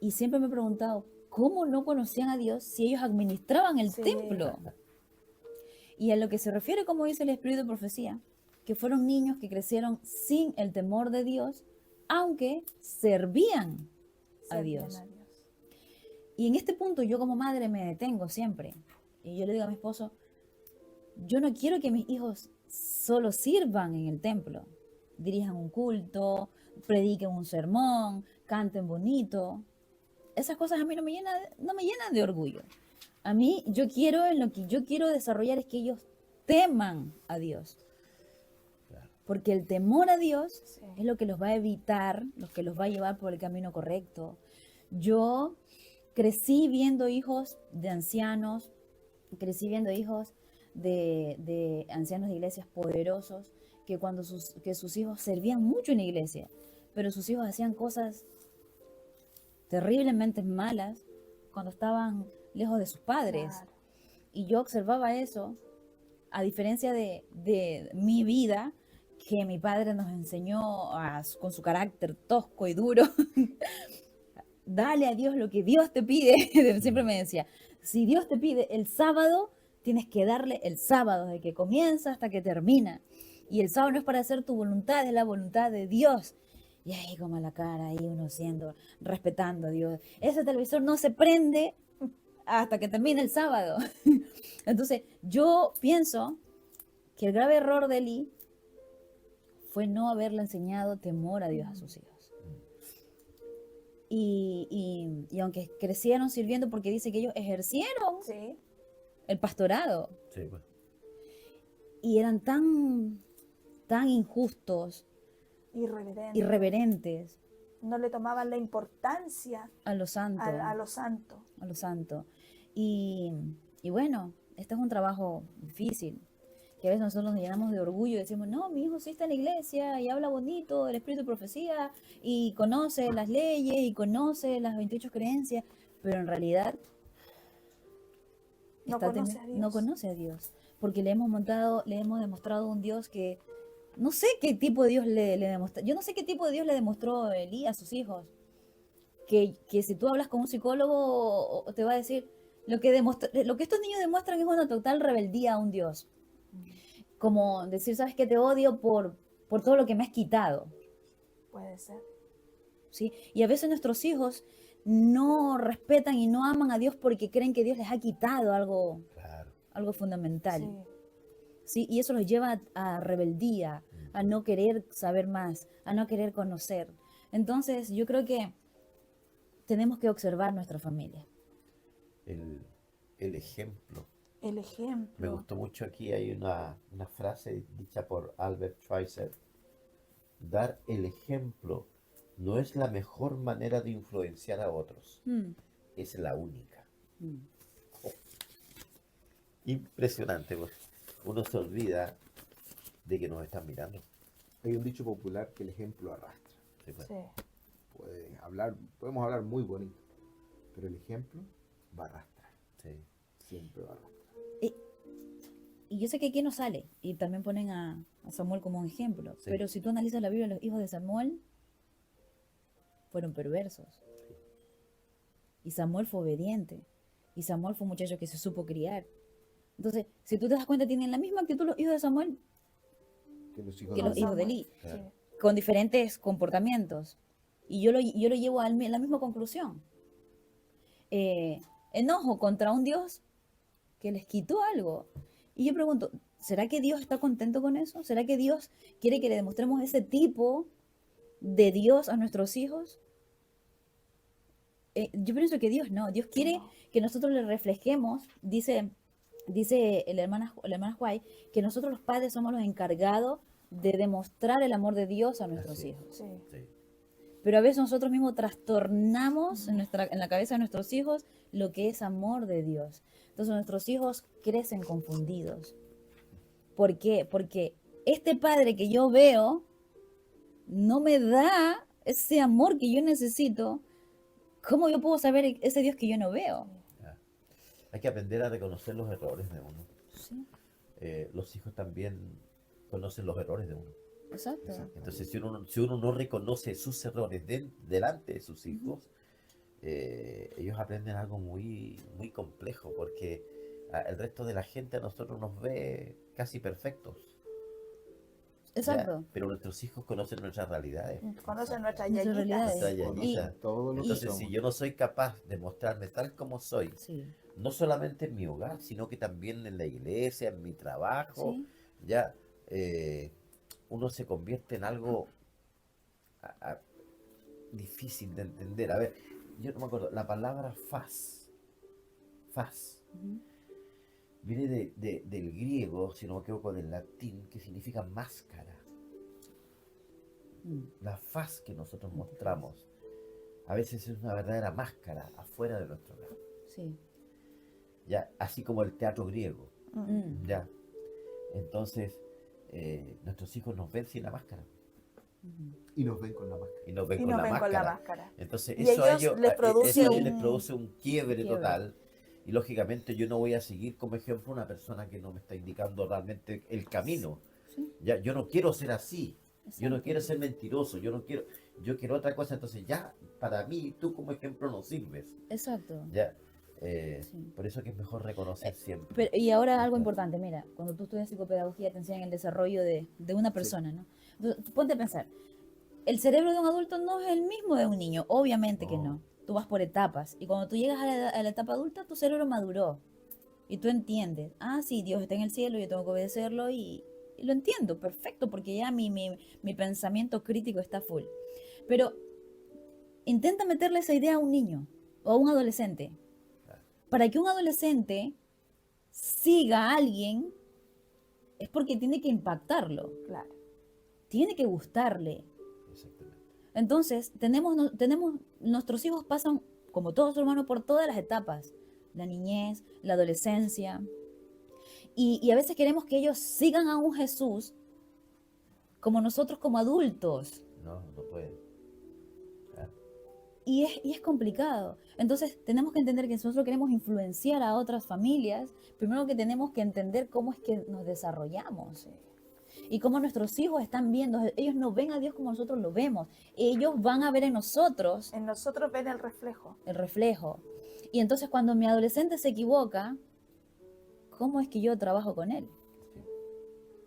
[SPEAKER 4] Y siempre me he preguntado, ¿cómo no conocían a Dios si ellos administraban el
[SPEAKER 2] Sí.
[SPEAKER 4] templo? Y a lo que se refiere, como dice el Espíritu de Profecía, que fueron niños que crecieron sin el temor de Dios, aunque servían a
[SPEAKER 2] Servían
[SPEAKER 4] Dios.
[SPEAKER 2] a Dios.
[SPEAKER 4] Y en este punto yo como madre me detengo siempre. Y yo le digo a mi esposo, yo no quiero que mis hijos solo sirvan en el templo, dirijan un culto, prediquen un sermón, canten bonito. Esas cosas a mí no me llenan de orgullo. A mí, en lo que yo quiero desarrollar es que ellos teman a Dios.
[SPEAKER 1] Claro.
[SPEAKER 4] Porque el temor a Dios
[SPEAKER 2] Sí.
[SPEAKER 4] es lo que los va a evitar, lo que los va a llevar por el camino correcto. Yo crecí viendo hijos de ancianos, crecí viendo hijos de ancianos de iglesias poderosos, que sus hijos servían mucho en la iglesia, pero sus hijos hacían cosas terriblemente malas cuando estaban lejos de sus padres.
[SPEAKER 2] Claro.
[SPEAKER 4] Y yo observaba eso, a diferencia de mi vida, que mi padre nos enseñó con su carácter tosco y duro. Dale a Dios lo que Dios te pide. Siempre me decía, si Dios te pide el sábado, tienes que darle el sábado, desde que comienza hasta que termina. Y el sábado no es para hacer tu voluntad, es la voluntad de Dios. Y ahí como a la cara, ahí uno respetando a Dios. Ese televisor no se prende hasta que termine el sábado. Entonces, yo pienso que el grave error de Elí fue no haberle enseñado temor a Dios a sus hijos. Y aunque crecieron sirviendo, porque dice que ellos ejercieron
[SPEAKER 2] Sí.
[SPEAKER 4] el pastorado,
[SPEAKER 1] Sí, pues.
[SPEAKER 4] y eran tan tan injustos,
[SPEAKER 2] irreverente.
[SPEAKER 4] irreverentes
[SPEAKER 2] No le tomaban la importancia
[SPEAKER 4] a lo santo.
[SPEAKER 2] a lo santo.
[SPEAKER 4] A lo santo. Y bueno, este es un trabajo difícil, que a veces nosotros nos llenamos de orgullo y decimos, no, mi hijo sí está en la iglesia y habla bonito del espíritu de profecía y conoce las leyes y conoce las 28 creencias, pero en realidad
[SPEAKER 2] No conoce a Dios.
[SPEAKER 4] no conoce a Dios, porque le hemos demostrado un Dios que no sé qué tipo de Dios le demostró, yo no sé qué tipo de Dios le demostró Elí a sus hijos, que si tú hablas con un psicólogo te va a decir, lo que estos niños demuestran es una total rebeldía a un Dios, como decir, sabes que te odio por todo lo que me has quitado,
[SPEAKER 2] Puede ser.
[SPEAKER 4] ¿sí? Y a veces nuestros hijos no respetan y no aman a Dios porque creen que Dios les ha quitado algo
[SPEAKER 1] Claro.
[SPEAKER 4] fundamental.
[SPEAKER 2] Sí.
[SPEAKER 4] ¿Sí? Y eso los lleva a rebeldía, a no querer saber más, a no querer conocer. Entonces, yo creo que tenemos que observar nuestra familia.
[SPEAKER 1] El ejemplo.
[SPEAKER 2] El ejemplo.
[SPEAKER 1] Me gustó mucho aquí, hay una frase dicha por Albert Schweitzer. Dar el ejemplo no es la mejor manera de influenciar a otros, es la única. Impresionante, pues. Uno se olvida de que nos están mirando.
[SPEAKER 3] Hay un dicho popular que el ejemplo arrastra.
[SPEAKER 1] Sí, pues.
[SPEAKER 2] Sí.
[SPEAKER 3] Podemos hablar muy bonito, pero el ejemplo va a arrastrar.
[SPEAKER 1] Sí.
[SPEAKER 3] Siempre va a arrastrar.
[SPEAKER 4] Y yo sé que aquí no sale, y también ponen a Samuel como un ejemplo,
[SPEAKER 1] Sí.
[SPEAKER 4] pero si tú analizas la Biblia, los hijos de Samuel fueron perversos. Y Samuel fue obediente. Y Samuel fue un muchacho que se supo criar. Entonces, si tú te das cuenta, tienen la misma actitud los hijos de Samuel
[SPEAKER 3] Que los hijos
[SPEAKER 4] que
[SPEAKER 3] de
[SPEAKER 4] los hijos de Elí,
[SPEAKER 1] Claro.
[SPEAKER 2] Sí.
[SPEAKER 4] con diferentes comportamientos. Y yo lo llevo a la misma conclusión. Enojo contra un Dios que les quitó algo. Y yo pregunto, ¿será que Dios está contento con eso? ¿Será que Dios quiere que le demostremos ese tipo de Dios a nuestros hijos? Yo pienso que Dios no. Dios quiere
[SPEAKER 2] No.
[SPEAKER 4] que nosotros le reflejemos, dice la hermana White, que nosotros los padres somos los encargados de demostrar el amor de Dios a nuestros
[SPEAKER 1] Así es.
[SPEAKER 4] hijos.
[SPEAKER 2] Sí.
[SPEAKER 1] Sí.
[SPEAKER 4] Pero a veces nosotros mismos trastornamos en la cabeza de nuestros hijos lo que es amor de Dios. Entonces nuestros hijos crecen confundidos. ¿Por qué? Porque este padre que yo veo no me da ese amor que yo necesito. ¿Cómo yo puedo saber ese Dios que yo no veo?
[SPEAKER 1] Ya. Hay que aprender a reconocer los errores de uno.
[SPEAKER 4] Sí,
[SPEAKER 1] Los hijos también conocen los errores de uno.
[SPEAKER 4] exacto.
[SPEAKER 1] Entonces, si uno no reconoce sus errores delante de sus hijos, ellos aprenden algo muy, muy complejo, porque el resto de la gente a nosotros nos ve casi perfectos. ¿ya?
[SPEAKER 4] Exacto.
[SPEAKER 1] Pero nuestros hijos conocen nuestras realidades.
[SPEAKER 2] Conocen nuestras
[SPEAKER 4] Nuestras
[SPEAKER 2] yayitas.
[SPEAKER 4] realidades.
[SPEAKER 1] Nuestra
[SPEAKER 4] Y-
[SPEAKER 1] yayita.
[SPEAKER 3] Todo lo que
[SPEAKER 1] Entonces,
[SPEAKER 3] somos.
[SPEAKER 1] si yo no soy capaz de mostrarme tal como soy,
[SPEAKER 4] Sí,
[SPEAKER 1] no solamente en mi hogar, sino que también en la iglesia, en mi trabajo,
[SPEAKER 4] sí,
[SPEAKER 1] ya uno se convierte en algo difícil de entender. A ver, yo no me acuerdo, la palabra faz,
[SPEAKER 4] ujú,
[SPEAKER 1] viene del griego, si no me equivoco, del latín, que significa máscara.
[SPEAKER 4] mm,
[SPEAKER 1] La faz que nosotros mostramos, a veces es una verdadera máscara afuera de nuestro hogar.
[SPEAKER 4] sí,
[SPEAKER 1] Ya, así como el teatro griego.
[SPEAKER 4] mm,
[SPEAKER 1] Ya. Entonces, nuestros hijos nos ven sin la máscara
[SPEAKER 4] ujú.
[SPEAKER 3] Y nos ven con la máscara.
[SPEAKER 1] y nos ven
[SPEAKER 2] Y
[SPEAKER 1] con
[SPEAKER 2] nos
[SPEAKER 1] la
[SPEAKER 2] ven con la
[SPEAKER 1] máscara.
[SPEAKER 2] máscara.
[SPEAKER 1] Entonces,
[SPEAKER 2] Y
[SPEAKER 1] eso a
[SPEAKER 2] ellos
[SPEAKER 1] ellos
[SPEAKER 2] les produce
[SPEAKER 1] eso a ellos les
[SPEAKER 2] un-
[SPEAKER 1] produce un quiebre
[SPEAKER 4] quiebre.
[SPEAKER 1] total. Y lógicamente yo no voy a seguir como ejemplo una persona que no me está indicando realmente el camino.
[SPEAKER 4] Sí,
[SPEAKER 1] Ya, yo no quiero ser así. Yo no
[SPEAKER 4] exacto.
[SPEAKER 1] quiero ser mentiroso. Yo quiero otra cosa. Entonces ya, para mí, tú como ejemplo no sirves.
[SPEAKER 4] Exacto.
[SPEAKER 1] Ya.
[SPEAKER 4] Sí.
[SPEAKER 1] Por eso que es mejor reconocer siempre.
[SPEAKER 4] Y ahora algo
[SPEAKER 1] Exacto.
[SPEAKER 4] importante, mira, cuando tú estudias psicopedagogía te enseñan el desarrollo de una persona, ¿no? Entonces, tú ponte a pensar, el cerebro de un adulto no es el mismo de un niño, obviamente que
[SPEAKER 1] No.
[SPEAKER 4] no. Tú vas por etapas y cuando tú llegas a la etapa adulta, tu cerebro maduró y tú entiendes, ah, sí, Dios está en el cielo, yo tengo que obedecerlo y lo entiendo, perfecto, porque ya mi pensamiento crítico está full. Pero intenta meterle esa idea a un niño o a un adolescente. Para que un adolescente siga a alguien es porque tiene que impactarlo.
[SPEAKER 2] Claro.
[SPEAKER 4] tiene que gustarle.
[SPEAKER 1] Exactamente.
[SPEAKER 4] Entonces, nuestros hijos pasan, como todos hermanos, por todas las etapas, la niñez, la adolescencia, y a veces queremos que ellos sigan a un Jesús como nosotros como adultos,
[SPEAKER 1] No, no puede. Claro.
[SPEAKER 4] y es complicado. Entonces, tenemos que entender que si nosotros queremos influenciar a otras familias, primero que tenemos que entender cómo es que nos desarrollamos. Y cómo nuestros hijos están viendo, ellos no ven a Dios como nosotros lo vemos, ellos van a ver en nosotros
[SPEAKER 2] En nosotros ven el reflejo.
[SPEAKER 4] el reflejo. Y entonces cuando mi adolescente se equivoca, ¿cómo es que yo trabajo con él?
[SPEAKER 1] Sí.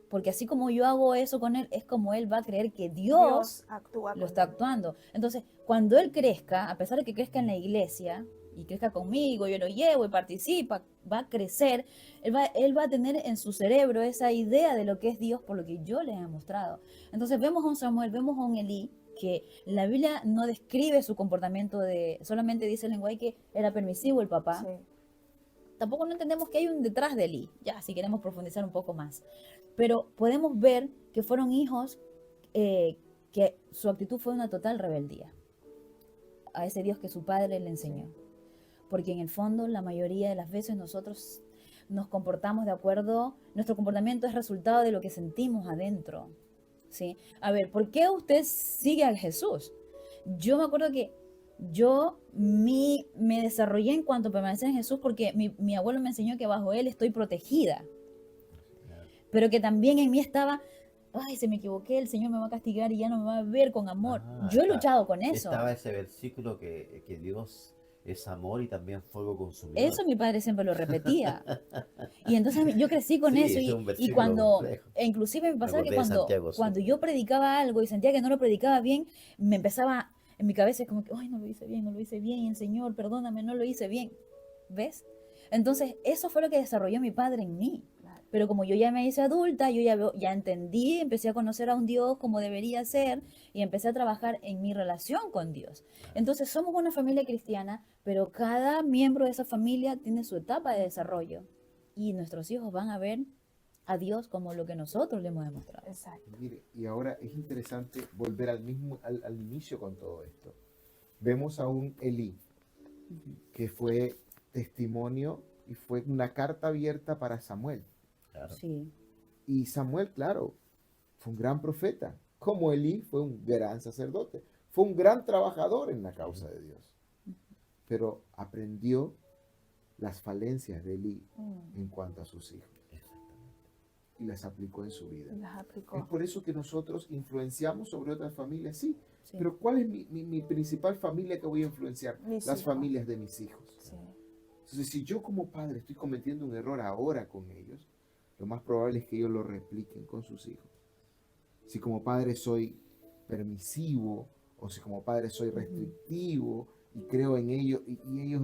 [SPEAKER 4] Porque así como yo hago eso con él, es como él va a creer que Dios
[SPEAKER 2] actúa
[SPEAKER 4] lo
[SPEAKER 2] con
[SPEAKER 4] está
[SPEAKER 2] él.
[SPEAKER 4] actuando. Entonces, cuando él crezca, a pesar de que crezca en la iglesia y crezca conmigo, yo lo llevo y participa, va a crecer, él va a tener en su cerebro esa idea de lo que es Dios por lo que yo le he mostrado. Entonces vemos a un Samuel, vemos a un Elí, que la Biblia no describe su comportamiento solamente dice el lenguaje que era permisivo el papá.
[SPEAKER 2] Sí.
[SPEAKER 4] Tampoco no entendemos que hay un detrás de Elí, ya, si queremos profundizar un poco más. Pero podemos ver que fueron hijos que su actitud fue una total rebeldía a ese Dios que su padre le enseñó. Porque en el fondo, la mayoría de las veces nosotros nos comportamos de acuerdo, nuestro comportamiento es resultado de lo que sentimos adentro. ¿Sí? A ver, ¿por qué usted sigue a Jesús? Yo me acuerdo que me desarrollé en cuanto a permanecer en Jesús porque mi abuelo me enseñó que bajo él estoy protegida,
[SPEAKER 1] Claro.
[SPEAKER 4] pero que también en mí estaba, ay, se me equivoqué, el Señor me va a castigar y ya no me va a ver con amor. Yo he luchado con eso.
[SPEAKER 1] Estaba ese versículo que Dios es amor y también fuego consumidor.
[SPEAKER 4] Eso mi padre siempre lo repetía. Y entonces yo crecí con
[SPEAKER 1] Sí,
[SPEAKER 4] eso
[SPEAKER 1] ese es un
[SPEAKER 4] y
[SPEAKER 1] versículo
[SPEAKER 4] cuando,
[SPEAKER 1] complejo.
[SPEAKER 4] e inclusive me pasaba
[SPEAKER 1] acordé
[SPEAKER 4] que
[SPEAKER 1] de Santiago
[SPEAKER 4] cuando
[SPEAKER 1] 5.
[SPEAKER 4] yo predicaba algo y sentía que no lo predicaba bien, me empezaba en mi cabeza como que, ay, no lo hice bien, no lo hice bien, y el Señor, perdóname, no lo hice bien. ¿Ves? Entonces, eso fue lo que desarrolló mi padre en mí.
[SPEAKER 2] Claro.
[SPEAKER 4] Pero como yo ya me hice adulta, yo ya entendí, empecé a conocer a un Dios como debería ser y empecé a trabajar en mi relación con Dios. Entonces somos una familia cristiana, pero cada miembro de esa familia tiene su etapa de desarrollo y nuestros hijos van a ver a Dios como lo que nosotros le hemos demostrado.
[SPEAKER 2] Exacto.
[SPEAKER 3] Mire, y ahora es interesante volver al inicio con todo esto. Vemos a un Elí que fue testimonio y fue una carta abierta para Samuel.
[SPEAKER 1] Claro.
[SPEAKER 4] Sí,
[SPEAKER 3] Y Samuel, claro, fue un gran profeta, como Elí fue un gran sacerdote, fue un gran trabajador en la causa de Dios. Pero aprendió las falencias de Elí en cuanto a sus hijos
[SPEAKER 1] Exactamente.
[SPEAKER 3] y las aplicó en su vida.
[SPEAKER 2] Y las
[SPEAKER 3] Es
[SPEAKER 2] aplicó.
[SPEAKER 3] por eso que nosotros influenciamos sobre otras familias, sí.
[SPEAKER 4] sí.
[SPEAKER 3] Pero ¿cuál es mi principal familia que voy a influenciar?
[SPEAKER 2] Mis
[SPEAKER 3] Las
[SPEAKER 2] hijos.
[SPEAKER 3] familias de mis hijos.
[SPEAKER 2] Sí.
[SPEAKER 3] Entonces, si yo como padre estoy cometiendo un error ahora con ellos, lo más probable es que ellos lo repliquen con sus hijos. Si como padre soy permisivo o si como padre soy restrictivo y creo en ellos y ellos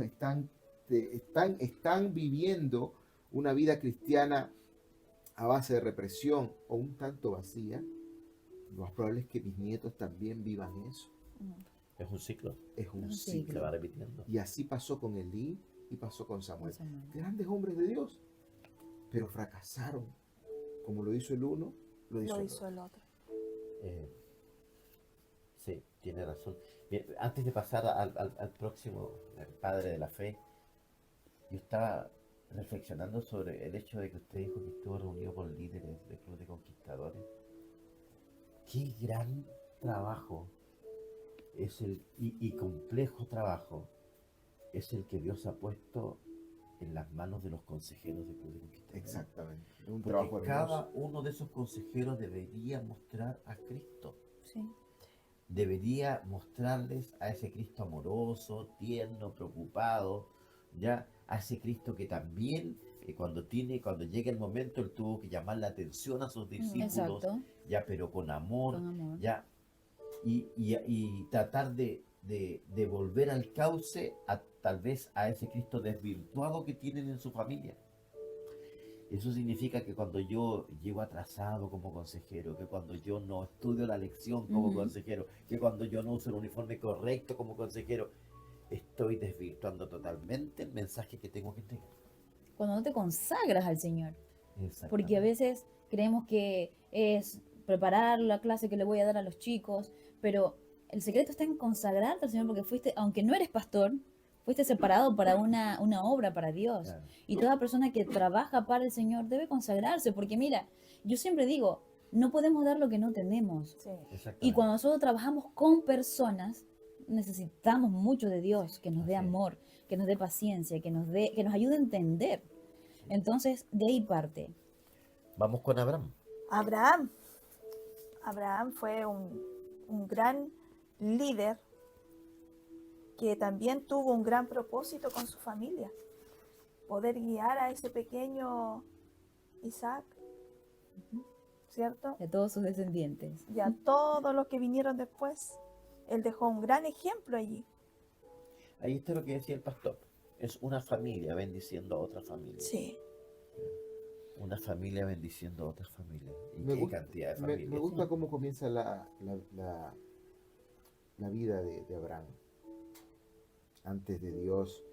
[SPEAKER 3] están viviendo una vida cristiana a base de represión o un tanto vacía, lo más probable es que mis nietos también vivan eso.
[SPEAKER 1] Es un ciclo.
[SPEAKER 3] Es un
[SPEAKER 4] Un
[SPEAKER 3] ciclo.
[SPEAKER 1] Se va repitiendo.
[SPEAKER 3] Y así pasó con Elí y pasó con Samuel.
[SPEAKER 4] Samuel.
[SPEAKER 3] Grandes hombres de Dios, pero fracasaron. Como lo hizo el uno, lo hizo
[SPEAKER 2] Lo
[SPEAKER 3] el
[SPEAKER 2] hizo
[SPEAKER 3] otro.
[SPEAKER 2] el otro.
[SPEAKER 1] Sí, tiene razón. Bien, antes de pasar al próximo, el padre de la fe, yo estaba reflexionando sobre el hecho de que usted dijo que estuvo reunido con líderes del Club de Conquistadores. Qué gran trabajo es y complejo trabajo es el que Dios ha puesto en las manos de los consejeros del Club de Conquistadores.
[SPEAKER 3] Exactamente. Un
[SPEAKER 1] Porque
[SPEAKER 3] trabajo
[SPEAKER 1] cada
[SPEAKER 3] hermoso.
[SPEAKER 1] uno de esos consejeros debería mostrar a Cristo.
[SPEAKER 4] Sí.
[SPEAKER 1] Debería mostrarles a ese Cristo amoroso, tierno, preocupado, ya a ese Cristo que también cuando llegue el momento él tuvo que llamar la atención a sus discípulos,
[SPEAKER 4] Exacto,
[SPEAKER 1] ya pero con amor,
[SPEAKER 4] con amor.
[SPEAKER 1] ya y tratar de volver al cauce tal vez a ese Cristo desvirtuado que tienen en su familia. Eso significa que cuando yo llego atrasado como consejero, que cuando yo no estudio la lección como
[SPEAKER 4] Ujú.
[SPEAKER 1] consejero, que cuando yo no uso el uniforme correcto como consejero, estoy desvirtuando totalmente el mensaje que tengo que entregar.
[SPEAKER 4] Cuando no te consagras al Señor. Porque a
[SPEAKER 1] Exactamente.
[SPEAKER 4] veces creemos que es preparar la clase que le voy a dar a los chicos, pero el secreto está en consagrarte al Señor porque fuiste, aunque no eres pastor, fuiste separado para una obra para Dios.
[SPEAKER 1] Claro.
[SPEAKER 4] Y toda persona que trabaja para el Señor debe consagrarse, porque mira, yo siempre digo, no podemos dar lo que no tenemos.
[SPEAKER 2] Sí.
[SPEAKER 4] Y
[SPEAKER 1] Exactamente.
[SPEAKER 4] cuando nosotros trabajamos con personas, necesitamos mucho de Dios, que nos dé
[SPEAKER 1] Así es.
[SPEAKER 4] amor, que nos dé paciencia, que nos ayude a entender. Entonces, de ahí parte.
[SPEAKER 1] Vamos con Abraham.
[SPEAKER 2] Abraham. Abraham fue un gran líder que también tuvo un gran propósito con su familia. Poder guiar a ese pequeño Isaac, ¿cierto?
[SPEAKER 4] De todos sus descendientes.
[SPEAKER 2] Y a todos los que vinieron después. Él dejó un gran ejemplo allí.
[SPEAKER 1] Ahí está lo que decía el pastor. Es una familia bendiciendo a otra familia.
[SPEAKER 2] Sí.
[SPEAKER 1] Una familia bendiciendo a otra familia. Y
[SPEAKER 3] Me
[SPEAKER 1] qué
[SPEAKER 3] gu-
[SPEAKER 1] cantidad de
[SPEAKER 3] Me
[SPEAKER 1] familias.
[SPEAKER 3] gusta cómo comienza la vida de Abraham. Antes de Dios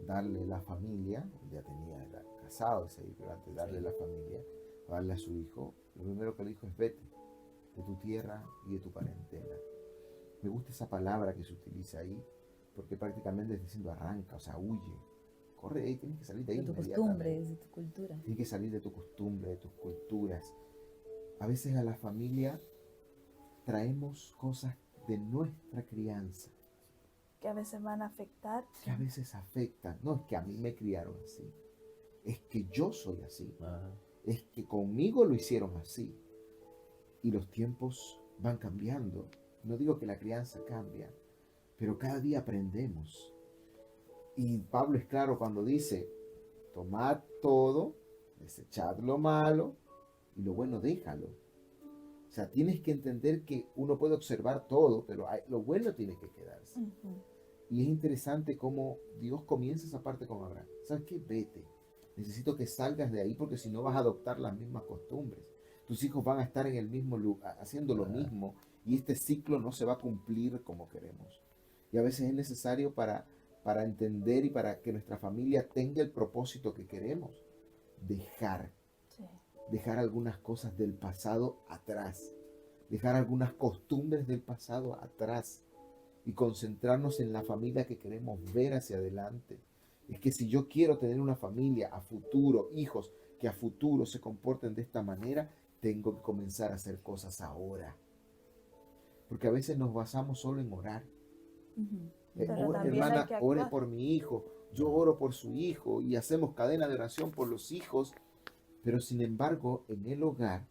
[SPEAKER 3] darle la familia, ya era casado ese ahí, pero antes de darle
[SPEAKER 1] Sí.
[SPEAKER 3] la familia, darle a su hijo, lo primero que le dijo es vete de tu tierra y de tu parentela. Me gusta esa palabra que se utiliza ahí, porque prácticamente está diciendo arranca, o sea, huye, corre, tienes que salir de ahí
[SPEAKER 4] De tu
[SPEAKER 3] inmediatamente.
[SPEAKER 4] costumbre, de tu cultura.
[SPEAKER 3] Tienes que salir de tu costumbre, de tus culturas. A veces a la familia traemos cosas de nuestra crianza
[SPEAKER 2] Que a veces van a afectar.
[SPEAKER 3] que a veces afectan. No es que a mí me criaron así, es que yo soy así,
[SPEAKER 1] Ah,
[SPEAKER 3] es que conmigo lo hicieron así. Y los tiempos van cambiando. No digo que la crianza cambia, pero cada día aprendemos. Y Pablo es claro cuando dice, tomad todo, desechad lo malo y lo bueno déjalo. O sea, tienes que entender que uno puede observar todo, pero lo bueno tiene que quedarse.
[SPEAKER 2] Ujú.
[SPEAKER 3] Y es interesante cómo Dios comienza esa parte con Abraham. ¿Sabes qué? Vete. Necesito que salgas de ahí porque si no vas a adoptar las mismas costumbres. Tus hijos van a estar en el mismo lugar, haciendo lo mismo, y este ciclo no se va a cumplir como queremos. Y a veces es necesario para entender y para que nuestra familia tenga el propósito que queremos, dejar
[SPEAKER 2] Sí.
[SPEAKER 3] algunas cosas del pasado atrás, dejar algunas costumbres del pasado atrás y concentrarnos en la familia que queremos ver hacia adelante. Es que si yo quiero tener una familia a futuro, hijos que a futuro se comporten de esta manera, tengo que comenzar a hacer cosas ahora. Porque a veces nos basamos solo en orar.
[SPEAKER 4] Ujú.
[SPEAKER 2] Pero
[SPEAKER 3] Ore,
[SPEAKER 2] también hay
[SPEAKER 3] hermana,
[SPEAKER 2] que
[SPEAKER 3] ore
[SPEAKER 2] actuar.
[SPEAKER 3] por mi hijo, yo oro por su hijo y hacemos cadena de oración por los hijos, pero sin embargo en el hogar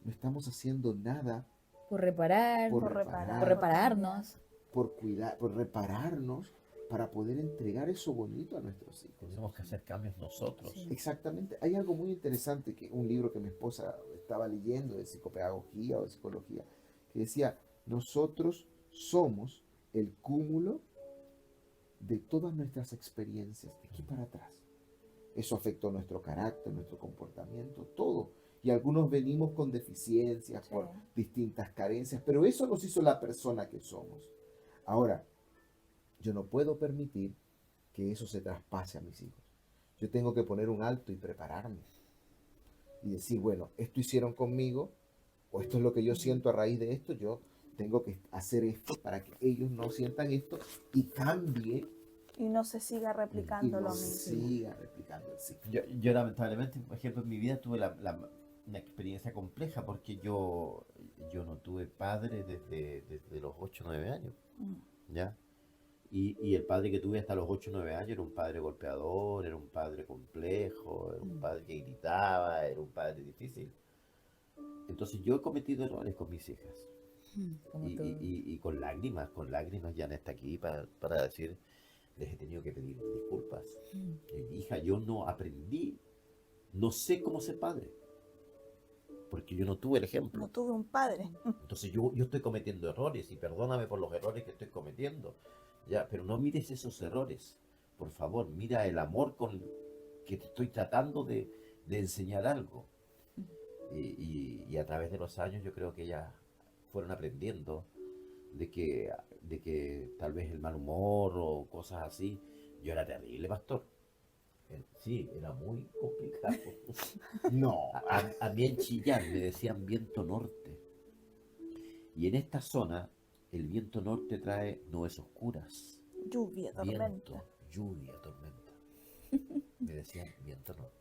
[SPEAKER 3] no estamos haciendo nada
[SPEAKER 4] Por reparar,
[SPEAKER 3] por
[SPEAKER 2] Por
[SPEAKER 3] reparar,
[SPEAKER 2] reparar.
[SPEAKER 4] por repararnos.
[SPEAKER 3] por cuidar, por repararnos para poder entregar eso bonito a nuestros hijos.
[SPEAKER 1] tenemos que hacer cambios nosotros.
[SPEAKER 4] Sí.
[SPEAKER 3] Exactamente. Hay algo muy interesante que un libro que mi esposa estaba leyendo de psicopedagogía o de psicología, que decía, nosotros somos el cúmulo de todas nuestras experiencias de aquí para atrás. Eso afectó nuestro carácter, nuestro comportamiento, todo. Y algunos venimos con deficiencias,
[SPEAKER 2] Sí.
[SPEAKER 3] por distintas carencias, pero eso nos hizo la persona que somos. Ahora, yo no puedo permitir que eso se traspase a mis hijos. Yo tengo que poner un alto y prepararme. Y decir, bueno, esto hicieron conmigo, o esto es lo que yo siento a raíz de esto, yo tengo que hacer esto para que ellos no sientan esto y cambie
[SPEAKER 2] Y no se siga
[SPEAKER 3] y
[SPEAKER 2] replicando
[SPEAKER 3] no
[SPEAKER 2] lo mismo.
[SPEAKER 3] siga replicando el ciclo.
[SPEAKER 1] Yo lamentablemente, por ejemplo, en mi vida tuve una experiencia compleja porque yo no tuve padre desde los 8 o 9 años,
[SPEAKER 2] Mm.
[SPEAKER 1] ¿ya? Y el padre que tuve hasta los 8 o 9 años era un padre golpeador, era un padre complejo, era un padre que gritaba, era un padre difícil. Entonces yo he cometido errores con mis hijas.
[SPEAKER 4] Como
[SPEAKER 1] Y,
[SPEAKER 4] todo.
[SPEAKER 1] y con lágrimas, Janet está aquí para decir, les he tenido que pedir disculpas. Hija, yo no aprendí, no sé cómo ser padre, porque yo no tuve el ejemplo.
[SPEAKER 2] No tuve un padre.
[SPEAKER 1] Entonces yo estoy cometiendo errores y perdóname por los errores que estoy cometiendo, ya, pero no mires esos errores, por favor, mira el amor con que te estoy tratando de enseñar algo. Y a través de los años yo creo que ellas fueron aprendiendo de que tal vez el mal humor o cosas así, yo era terrible, pastor. Sí, era muy complicado.
[SPEAKER 3] No,
[SPEAKER 1] A mí en Chillán me decían viento norte. Y en esta zona, el viento norte trae nubes oscuras,
[SPEAKER 2] Lluvia, tormenta.
[SPEAKER 1] viento, lluvia, tormenta. Me decían viento norte.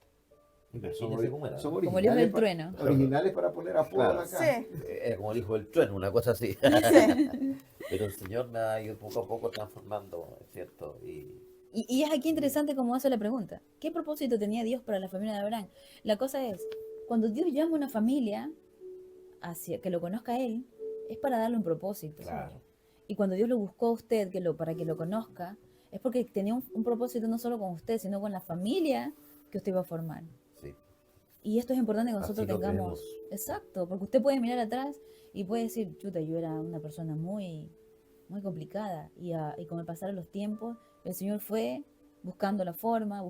[SPEAKER 3] Son
[SPEAKER 1] Imagínense cómo era.
[SPEAKER 3] son
[SPEAKER 4] Como el hijo del
[SPEAKER 3] originales
[SPEAKER 4] trueno.
[SPEAKER 3] originales para poner apodo
[SPEAKER 1] Claro.
[SPEAKER 3] acá.
[SPEAKER 2] Sí,
[SPEAKER 1] Era como el hijo del trueno, una cosa así.
[SPEAKER 2] sí.
[SPEAKER 1] Pero el Señor me ha ido poco a poco transformando, ¿es cierto?
[SPEAKER 4] Y es aquí interesante como hace la pregunta. ¿Qué propósito tenía Dios para la familia de Abraham? La cosa es, cuando Dios llama a una familia hacia que lo conozca a él, es para darle un propósito.
[SPEAKER 1] Claro.
[SPEAKER 4] Y cuando Dios lo buscó a usted para que lo conozca, es porque tenía un propósito no solo con usted, sino con la familia que usted iba a formar.
[SPEAKER 1] Sí.
[SPEAKER 4] Y esto es importante que
[SPEAKER 1] Así
[SPEAKER 4] nosotros
[SPEAKER 1] lo
[SPEAKER 4] tengamos.
[SPEAKER 1] creemos.
[SPEAKER 4] Exacto, porque usted puede mirar atrás y puede decir, chuta, yo era una persona muy, muy complicada. Y con el pasar de los tiempos, el Señor fue buscando la forma,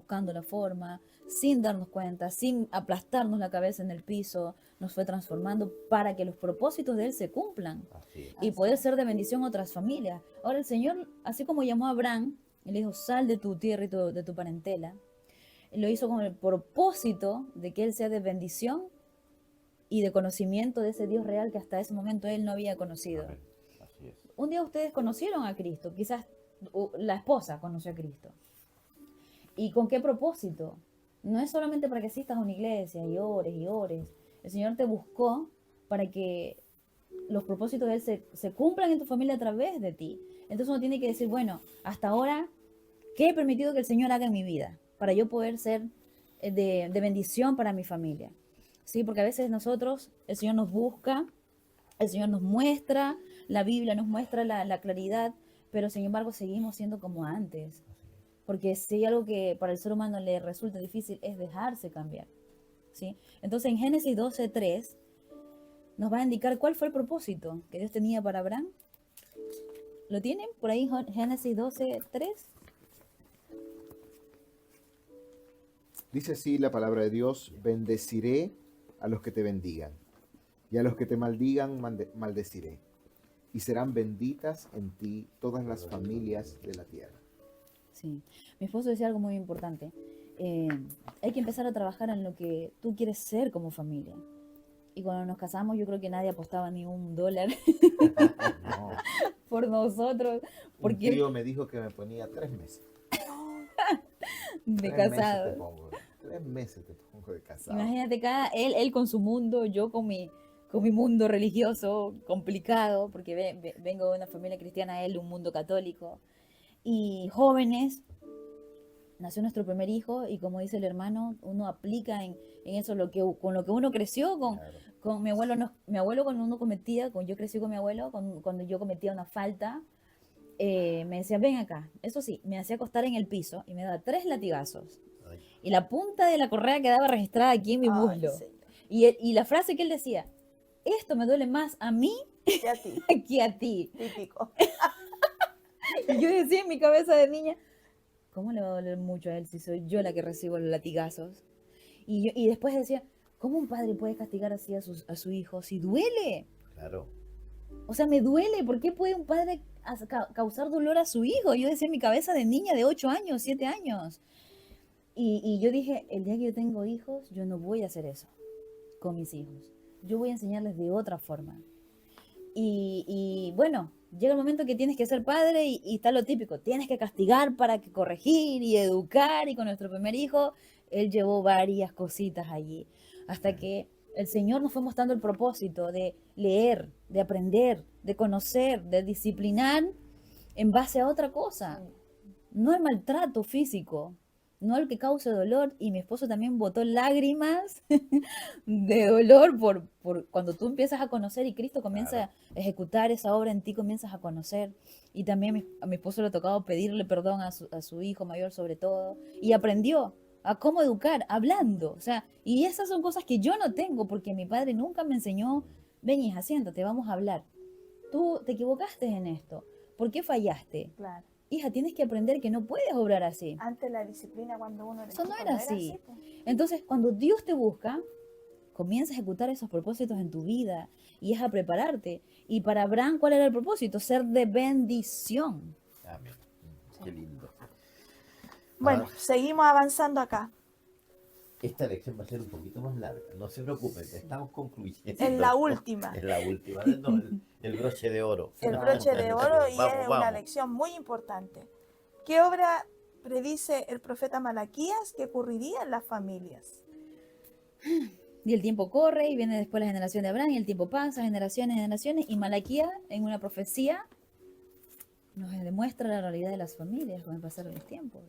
[SPEAKER 4] sin darnos cuenta, sin aplastarnos la cabeza en el piso, nos fue transformando para que los propósitos de Él se cumplan
[SPEAKER 1] Así es.
[SPEAKER 4] y poder ser de bendición a otras familias. Ahora el Señor, así como llamó a Abraham, y le dijo, sal de tu tierra y de tu parentela, lo hizo con el propósito de que Él sea de bendición y de conocimiento de ese Dios real que hasta ese momento Él no había conocido.
[SPEAKER 1] Amén. Así es.
[SPEAKER 4] Un día ustedes conocieron a Cristo, quizás la esposa conoció a Cristo. ¿Y con qué propósito? No es solamente para que asistas a una iglesia y ores y ores. El Señor te buscó para que los propósitos de Él se cumplan en tu familia a través de ti. Entonces uno tiene que decir, bueno, hasta ahora, ¿qué he permitido que el Señor haga en mi vida? Para yo poder ser de bendición para mi familia. ¿Sí? Porque a veces nosotros, el Señor nos busca, el Señor nos muestra, la Biblia nos muestra la claridad, pero sin embargo seguimos siendo como antes. Porque si hay algo que para el ser humano le resulta difícil es dejarse cambiar. ¿Sí? Entonces en Génesis 12:3 nos va a indicar cuál fue el propósito que Dios tenía para Abraham. ¿Lo tienen por ahí? Génesis 12:3.
[SPEAKER 3] Dice así la palabra de Dios: bendeciré a los que te bendigan, y a los que te maldigan maldeciré, y serán benditas en ti todas las familias de la tierra.
[SPEAKER 4] Sí. Mi esposo decía algo muy importante. Hay que empezar a trabajar en lo que tú quieres ser como familia. Y cuando nos casamos, yo creo que nadie apostaba ni $1
[SPEAKER 3] No,
[SPEAKER 4] por nosotros,
[SPEAKER 3] un
[SPEAKER 4] porque
[SPEAKER 3] tío me dijo que me ponía 3 meses.
[SPEAKER 4] de
[SPEAKER 3] 3 meses te
[SPEAKER 4] casado.
[SPEAKER 3] pongo, 3 meses te pongo de casado.
[SPEAKER 4] Imagínate, él con su mundo, yo con mi mundo religioso complicado, porque vengo de una familia cristiana, él de un mundo católico. Y jóvenes, nació nuestro primer hijo y como dice el hermano, uno aplica en eso con lo que uno creció,
[SPEAKER 1] Claro.
[SPEAKER 4] con mi abuelo. Mi abuelo cuando uno cometía, yo crecí con mi abuelo, cuando yo cometía una falta, me decía, ven acá. Eso sí, me hacía acostar en el piso y me daba 3 latigazos.
[SPEAKER 1] Ay,
[SPEAKER 4] Y la punta de la correa quedaba registrada aquí en mi
[SPEAKER 2] Ay,
[SPEAKER 4] muslo.
[SPEAKER 2] Señor.
[SPEAKER 4] Y la frase que él decía, esto me duele más a mí
[SPEAKER 2] Y a ti,
[SPEAKER 4] que a ti.
[SPEAKER 2] típico.
[SPEAKER 4] Y yo decía en mi cabeza de niña, ¿cómo le va a doler mucho a él si soy yo la que recibo los latigazos? Y después decía, ¿cómo un padre puede castigar así a su hijo? Si duele.
[SPEAKER 1] claro.
[SPEAKER 4] O sea, me duele. ¿Por qué puede un padre causar dolor a su hijo? Yo decía en mi cabeza de niña de 8 años, 7 años. Y yo dije, el día que yo tengo hijos, yo no voy a hacer eso con mis hijos. Yo voy a enseñarles de otra forma. Y bueno, llega el momento que tienes que ser padre y está lo típico. Tienes que castigar para que corregir y educar. Y con nuestro primer hijo, él llevó varias cositas allí. Hasta que el Señor nos fue mostrando el propósito de leer, de aprender, de conocer, de disciplinar en base a otra cosa. No el maltrato físico, no el que cause dolor. Y mi esposo también botó lágrimas de dolor por cuando tú empiezas a conocer y Cristo comienza a ejecutar esa obra en ti, comienzas a conocer. Y también a mi esposo le ha tocado pedirle perdón a su hijo mayor sobre todo. Y aprendió a cómo educar, hablando. O sea, y esas son cosas que yo no tengo porque mi padre nunca me enseñó, ven hija, siéntate, vamos a hablar. Tú te equivocaste en esto. ¿Por qué fallaste?
[SPEAKER 2] Claro.
[SPEAKER 4] Hija, tienes que aprender que no puedes obrar así.
[SPEAKER 2] Antes la disciplina cuando uno era
[SPEAKER 4] Eso no
[SPEAKER 2] chico,
[SPEAKER 4] era así.
[SPEAKER 2] pues.
[SPEAKER 4] Entonces, cuando Dios te busca, comienza a ejecutar esos propósitos en tu vida y es a prepararte. Y para Abraham, ¿cuál era el propósito? Ser de bendición.
[SPEAKER 1] Amén. Qué lindo.
[SPEAKER 2] Bueno, seguimos avanzando acá.
[SPEAKER 1] Esta lección va a ser un poquito más larga, no se preocupen, estamos concluyendo.
[SPEAKER 2] Es la última.
[SPEAKER 1] Es la última, no, el broche de oro.
[SPEAKER 2] El broche de oro y
[SPEAKER 1] Vamos,
[SPEAKER 2] es una
[SPEAKER 1] vamos.
[SPEAKER 2] lección muy importante. ¿Qué obra predice el profeta Malaquías que ocurriría en las familias?
[SPEAKER 4] Y el tiempo corre y viene después la generación de Abraham y el tiempo pasa, generaciones, y Malaquía en una profecía nos demuestra la realidad de las familias con el pasar de los tiempos.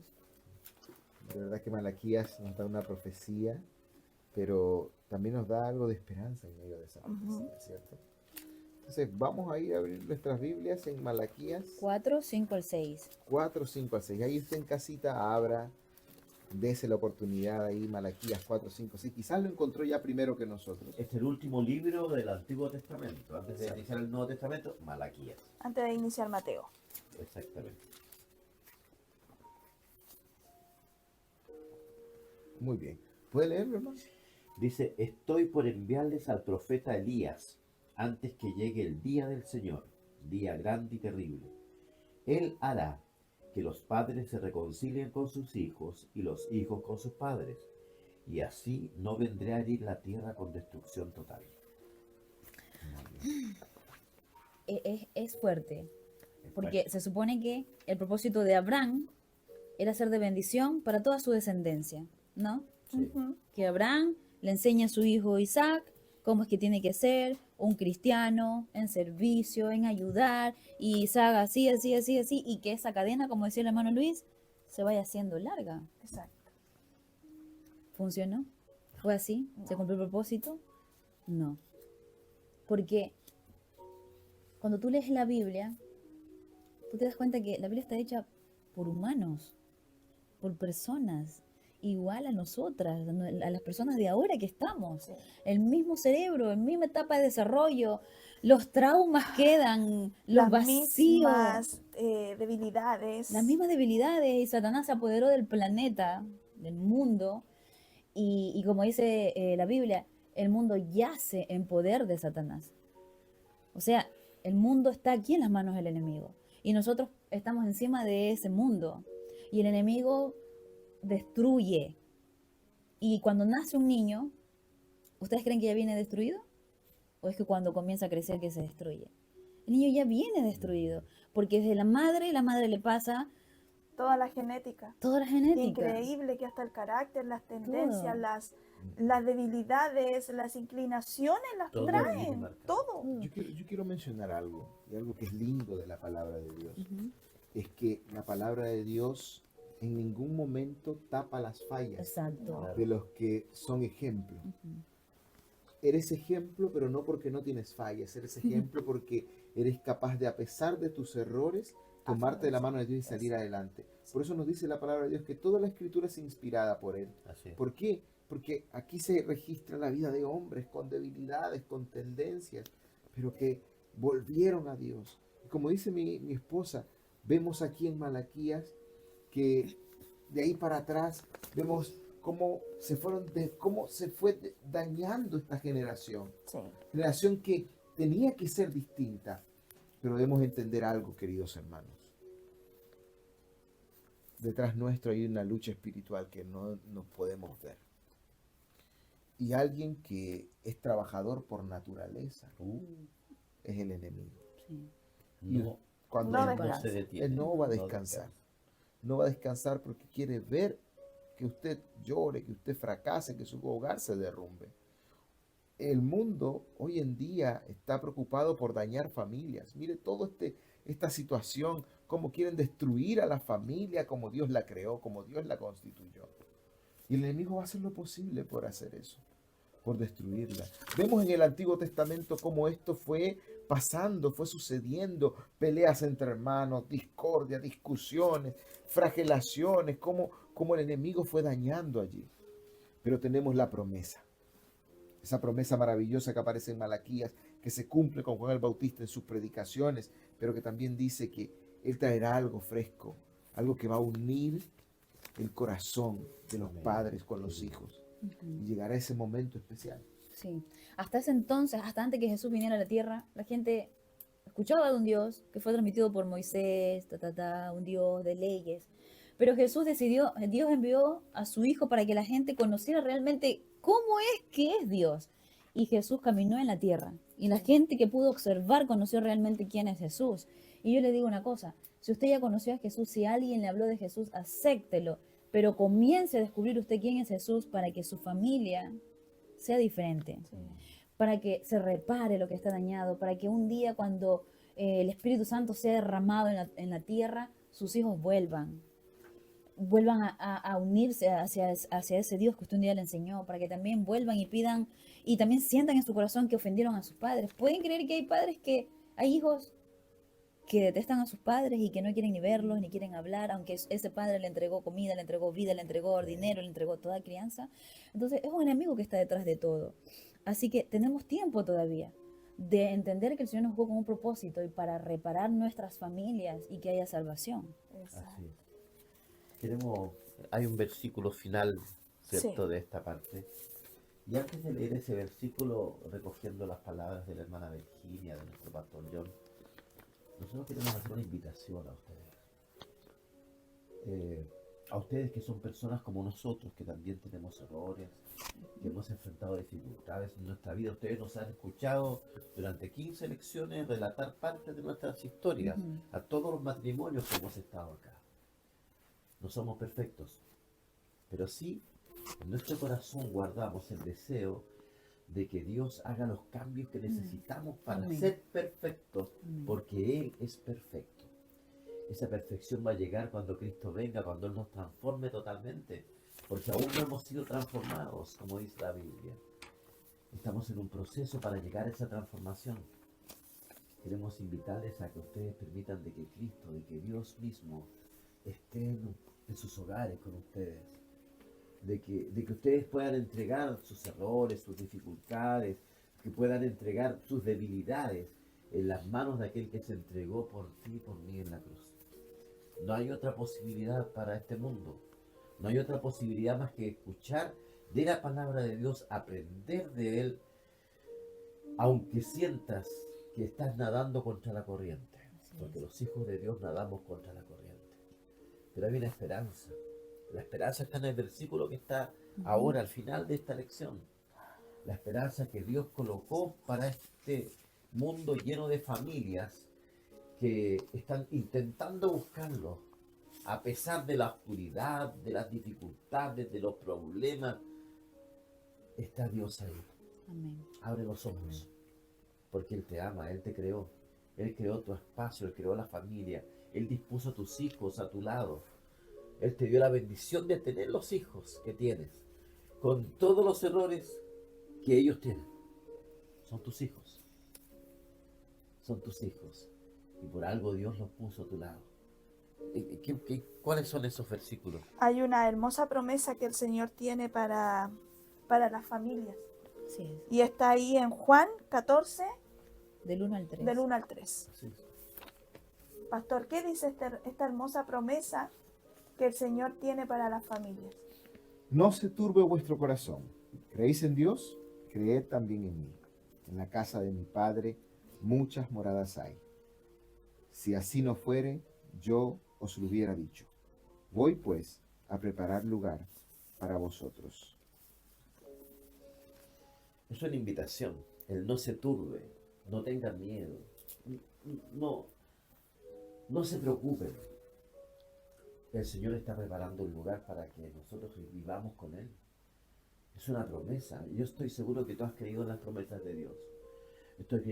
[SPEAKER 3] De verdad que Malaquías nos da una profecía, pero también nos da algo de esperanza en medio de esa profecía, ¿cierto? Entonces, vamos a ir a abrir nuestras Biblias en Malaquías
[SPEAKER 4] 4, 5 al 6.
[SPEAKER 3] 4, 5 al 6. Ahí usted en casita abra, dese la oportunidad ahí, Malaquías 4, 5, 6. Quizás lo encontró ya primero que nosotros.
[SPEAKER 1] Este es el último libro del Antiguo Testamento. Antes de iniciar el Nuevo Testamento, Malaquías.
[SPEAKER 2] Antes de iniciar Mateo.
[SPEAKER 1] Exactamente.
[SPEAKER 3] Muy bien. ¿Puede leerlo, hermano?
[SPEAKER 1] Dice, estoy por enviarles al profeta Elías antes que llegue el día del Señor, día grande y terrible. Él hará que los padres se reconcilien con sus hijos y los hijos con sus padres, y así no vendré a herir la tierra con destrucción total.
[SPEAKER 4] Es fuerte,
[SPEAKER 1] Es
[SPEAKER 4] porque se supone que el propósito de Abraham era ser de bendición para toda su descendencia, ¿no?
[SPEAKER 1] Sí.
[SPEAKER 2] Ujú.
[SPEAKER 4] Que Abraham le enseña a su hijo Isaac cómo es que tiene que ser un cristiano en servicio, en ayudar, y Isaac así, y que esa cadena, como decía el hermano Luis, se vaya haciendo larga.
[SPEAKER 2] Exacto.
[SPEAKER 4] ¿Funcionó? ¿Fue así? ¿Se cumplió el propósito? No. Porque cuando tú lees la Biblia, tú te das cuenta que la Biblia está hecha por humanos, por personas, igual a nosotras, a las personas de ahora que estamos.
[SPEAKER 2] Sí.
[SPEAKER 4] El mismo cerebro, la misma etapa de desarrollo, los traumas quedan, los
[SPEAKER 2] Las
[SPEAKER 4] vacíos,
[SPEAKER 2] mismas debilidades.
[SPEAKER 4] las mismas debilidades, y Satanás se apoderó del planeta, del mundo, y como dice la Biblia, el mundo yace en poder de Satanás. O sea, el mundo está aquí en las manos del enemigo, y nosotros estamos encima de ese mundo, y el enemigo destruye. Y cuando nace un niño, ¿ustedes creen que ya viene destruido? ¿O es que cuando comienza a crecer que se destruye? El niño ya viene destruido, porque desde la madre le pasa
[SPEAKER 2] Toda la genética.
[SPEAKER 4] toda la genética.
[SPEAKER 2] Increíble que hasta el carácter, las tendencias,
[SPEAKER 4] Todo.
[SPEAKER 2] las debilidades, las inclinaciones las
[SPEAKER 1] Todo viene
[SPEAKER 2] traen.
[SPEAKER 1] marcado.
[SPEAKER 2] Todo.
[SPEAKER 4] Todo.
[SPEAKER 3] Yo quiero mencionar algo, y algo que es lindo de la palabra de Dios.
[SPEAKER 4] Ujú.
[SPEAKER 3] Es que la palabra de Dios en ningún momento tapa las fallas
[SPEAKER 4] Exacto.
[SPEAKER 3] de los que son ejemplos.
[SPEAKER 4] Ujú.
[SPEAKER 3] Eres ejemplo, pero no porque no tienes fallas. Eres ejemplo porque eres capaz de, a pesar de tus errores, tomarte de la mano de Dios y salir adelante. Por eso nos dice la palabra de Dios que toda la escritura es inspirada por Él.
[SPEAKER 1] Así es.
[SPEAKER 3] ¿Por qué? Porque aquí se registra la vida de hombres con debilidades, con tendencias, pero que volvieron a Dios. Y como dice mi esposa, vemos aquí en Malaquías que de ahí para atrás vemos cómo se fue dañando esta generación.
[SPEAKER 2] Sí.
[SPEAKER 3] Generación que tenía que ser distinta. Pero debemos entender algo, queridos hermanos. Detrás nuestro hay una lucha espiritual que no podemos ver. Y alguien que es trabajador por naturaleza es el enemigo.
[SPEAKER 4] Sí.
[SPEAKER 1] No,
[SPEAKER 3] Cuando
[SPEAKER 2] No
[SPEAKER 1] él
[SPEAKER 3] él
[SPEAKER 2] descansa.
[SPEAKER 1] se detiene.
[SPEAKER 3] él no va a descansar. No va a descansar porque quiere ver que usted llore, que usted fracase, que su hogar se derrumbe. El mundo hoy en día está preocupado por dañar familias. Mire todo esta situación, cómo quieren destruir a la familia, como Dios la creó, como Dios la constituyó. Y el enemigo va a hacer lo posible por hacer eso, por destruirla. Vemos en el Antiguo Testamento cómo esto fue pasando, fue sucediendo, peleas entre hermanos, discordia, discusiones, flagelaciones, cómo el enemigo fue dañando allí. Pero tenemos la promesa. Esa promesa maravillosa que aparece en Malaquías, que se cumple con Juan el Bautista en sus predicaciones, pero que también dice que Él traerá algo fresco, algo que va a unir el corazón de los
[SPEAKER 1] Amén.
[SPEAKER 3] padres con los hijos. Y llegará ese momento especial.
[SPEAKER 4] Sí. Hasta ese entonces, hasta antes que Jesús viniera a la tierra, la gente escuchaba de un Dios que fue transmitido por Moisés, un Dios de leyes. Pero Jesús decidió, Dios envió a su Hijo para que la gente conociera realmente cómo es que es Dios. Y Jesús caminó en la tierra. Y la gente que pudo observar conoció realmente quién es Jesús. Y yo le digo una cosa, si usted ya conoció a Jesús, si alguien le habló de Jesús, acéptelo. Pero comience a descubrir usted quién es Jesús para que su familia sea diferente.
[SPEAKER 2] Sí.
[SPEAKER 4] Para que se repare lo que está dañado, para que un día cuando el Espíritu Santo sea derramado en la tierra, sus hijos vuelvan a unirse hacia ese Dios que usted un día le enseñó, para que también vuelvan y pidan y también sientan en su corazón que ofendieron a sus padres. ¿Pueden creer que hay hijos que detestan a sus padres y que no quieren ni verlos, ni quieren hablar, aunque ese padre le entregó comida, le entregó vida, le entregó dinero, le entregó toda crianza? Entonces es un enemigo que está detrás de todo. Así que tenemos tiempo todavía de entender que el Señor nos jugó con un propósito y para reparar nuestras familias y que haya salvación.
[SPEAKER 2] Exacto.
[SPEAKER 1] Así es. Hay un versículo final, ¿cierto?,
[SPEAKER 2] Sí.
[SPEAKER 1] de esta parte. Y antes de leer ese versículo, recogiendo las palabras de la hermana Virginia, de nuestro pastor John, nosotros queremos hacer una invitación a ustedes. A ustedes que son personas como nosotros, que también tenemos errores, que hemos enfrentado dificultades en nuestra vida. Ustedes nos han escuchado durante 15 lecciones relatar parte de nuestras historias,
[SPEAKER 4] Ujú.
[SPEAKER 1] a todos los matrimonios que hemos estado acá. No somos perfectos, pero sí en nuestro corazón guardamos el deseo de que Dios haga los cambios que necesitamos para
[SPEAKER 4] Amén.
[SPEAKER 1] ser perfectos,
[SPEAKER 4] Amén.
[SPEAKER 1] porque Él es perfecto. Esa perfección va a llegar cuando Cristo venga, cuando Él nos transforme totalmente, porque aún no hemos sido transformados, como dice la Biblia. Estamos en un proceso para llegar a esa transformación. Queremos invitarles a que ustedes permitan de que Cristo, de que Dios mismo esté en sus hogares con ustedes, de que ustedes puedan entregar sus errores, sus dificultades, que puedan entregar sus debilidades en las manos de aquel que se entregó por ti y por mí en la cruz. No hay otra posibilidad para este mundo, no hay otra posibilidad más que escuchar de la palabra de Dios, aprender de Él, aunque sientas que estás nadando contra la corriente, porque los hijos de Dios nadamos contra la corriente. Pero hay una esperanza. La esperanza está en el versículo que está ahora al final de esta lección. La esperanza que Dios colocó para este mundo lleno de familias que están intentando buscarlo, a pesar de la oscuridad, de las dificultades, de los problemas. Está Dios ahí.
[SPEAKER 4] Amén.
[SPEAKER 1] Abre los ojos, porque Él te ama, Él te creó. Él creó tu espacio, Él creó la familia. Él dispuso a tus hijos a tu lado. Él te dio la bendición de tener los hijos que tienes, con todos los errores que ellos tienen. Son tus hijos. Son tus hijos. Y por algo Dios los puso a tu lado. ¿Cuáles son esos versículos?
[SPEAKER 2] Hay una hermosa promesa que el Señor tiene para las familias.
[SPEAKER 4] Sí, es.
[SPEAKER 2] Y está ahí en Juan 14,
[SPEAKER 4] Del 1 al 3.
[SPEAKER 2] del 1 al 3.
[SPEAKER 1] Así es.
[SPEAKER 2] Pastor, ¿qué dice esta hermosa promesa que el Señor tiene para las familias?
[SPEAKER 3] No se turbe vuestro corazón. ¿Creéis en Dios? Creed también en mí. En la casa de mi Padre muchas moradas hay. Si así no fuere, yo os lo hubiera dicho. Voy pues a preparar lugar para vosotros.
[SPEAKER 1] Es una invitación. El no se turbe, no tengan miedo, no se preocupen. El Señor está preparando un lugar para que nosotros vivamos con Él. Es una promesa. Yo estoy seguro que tú has creído en las promesas de Dios. Estoy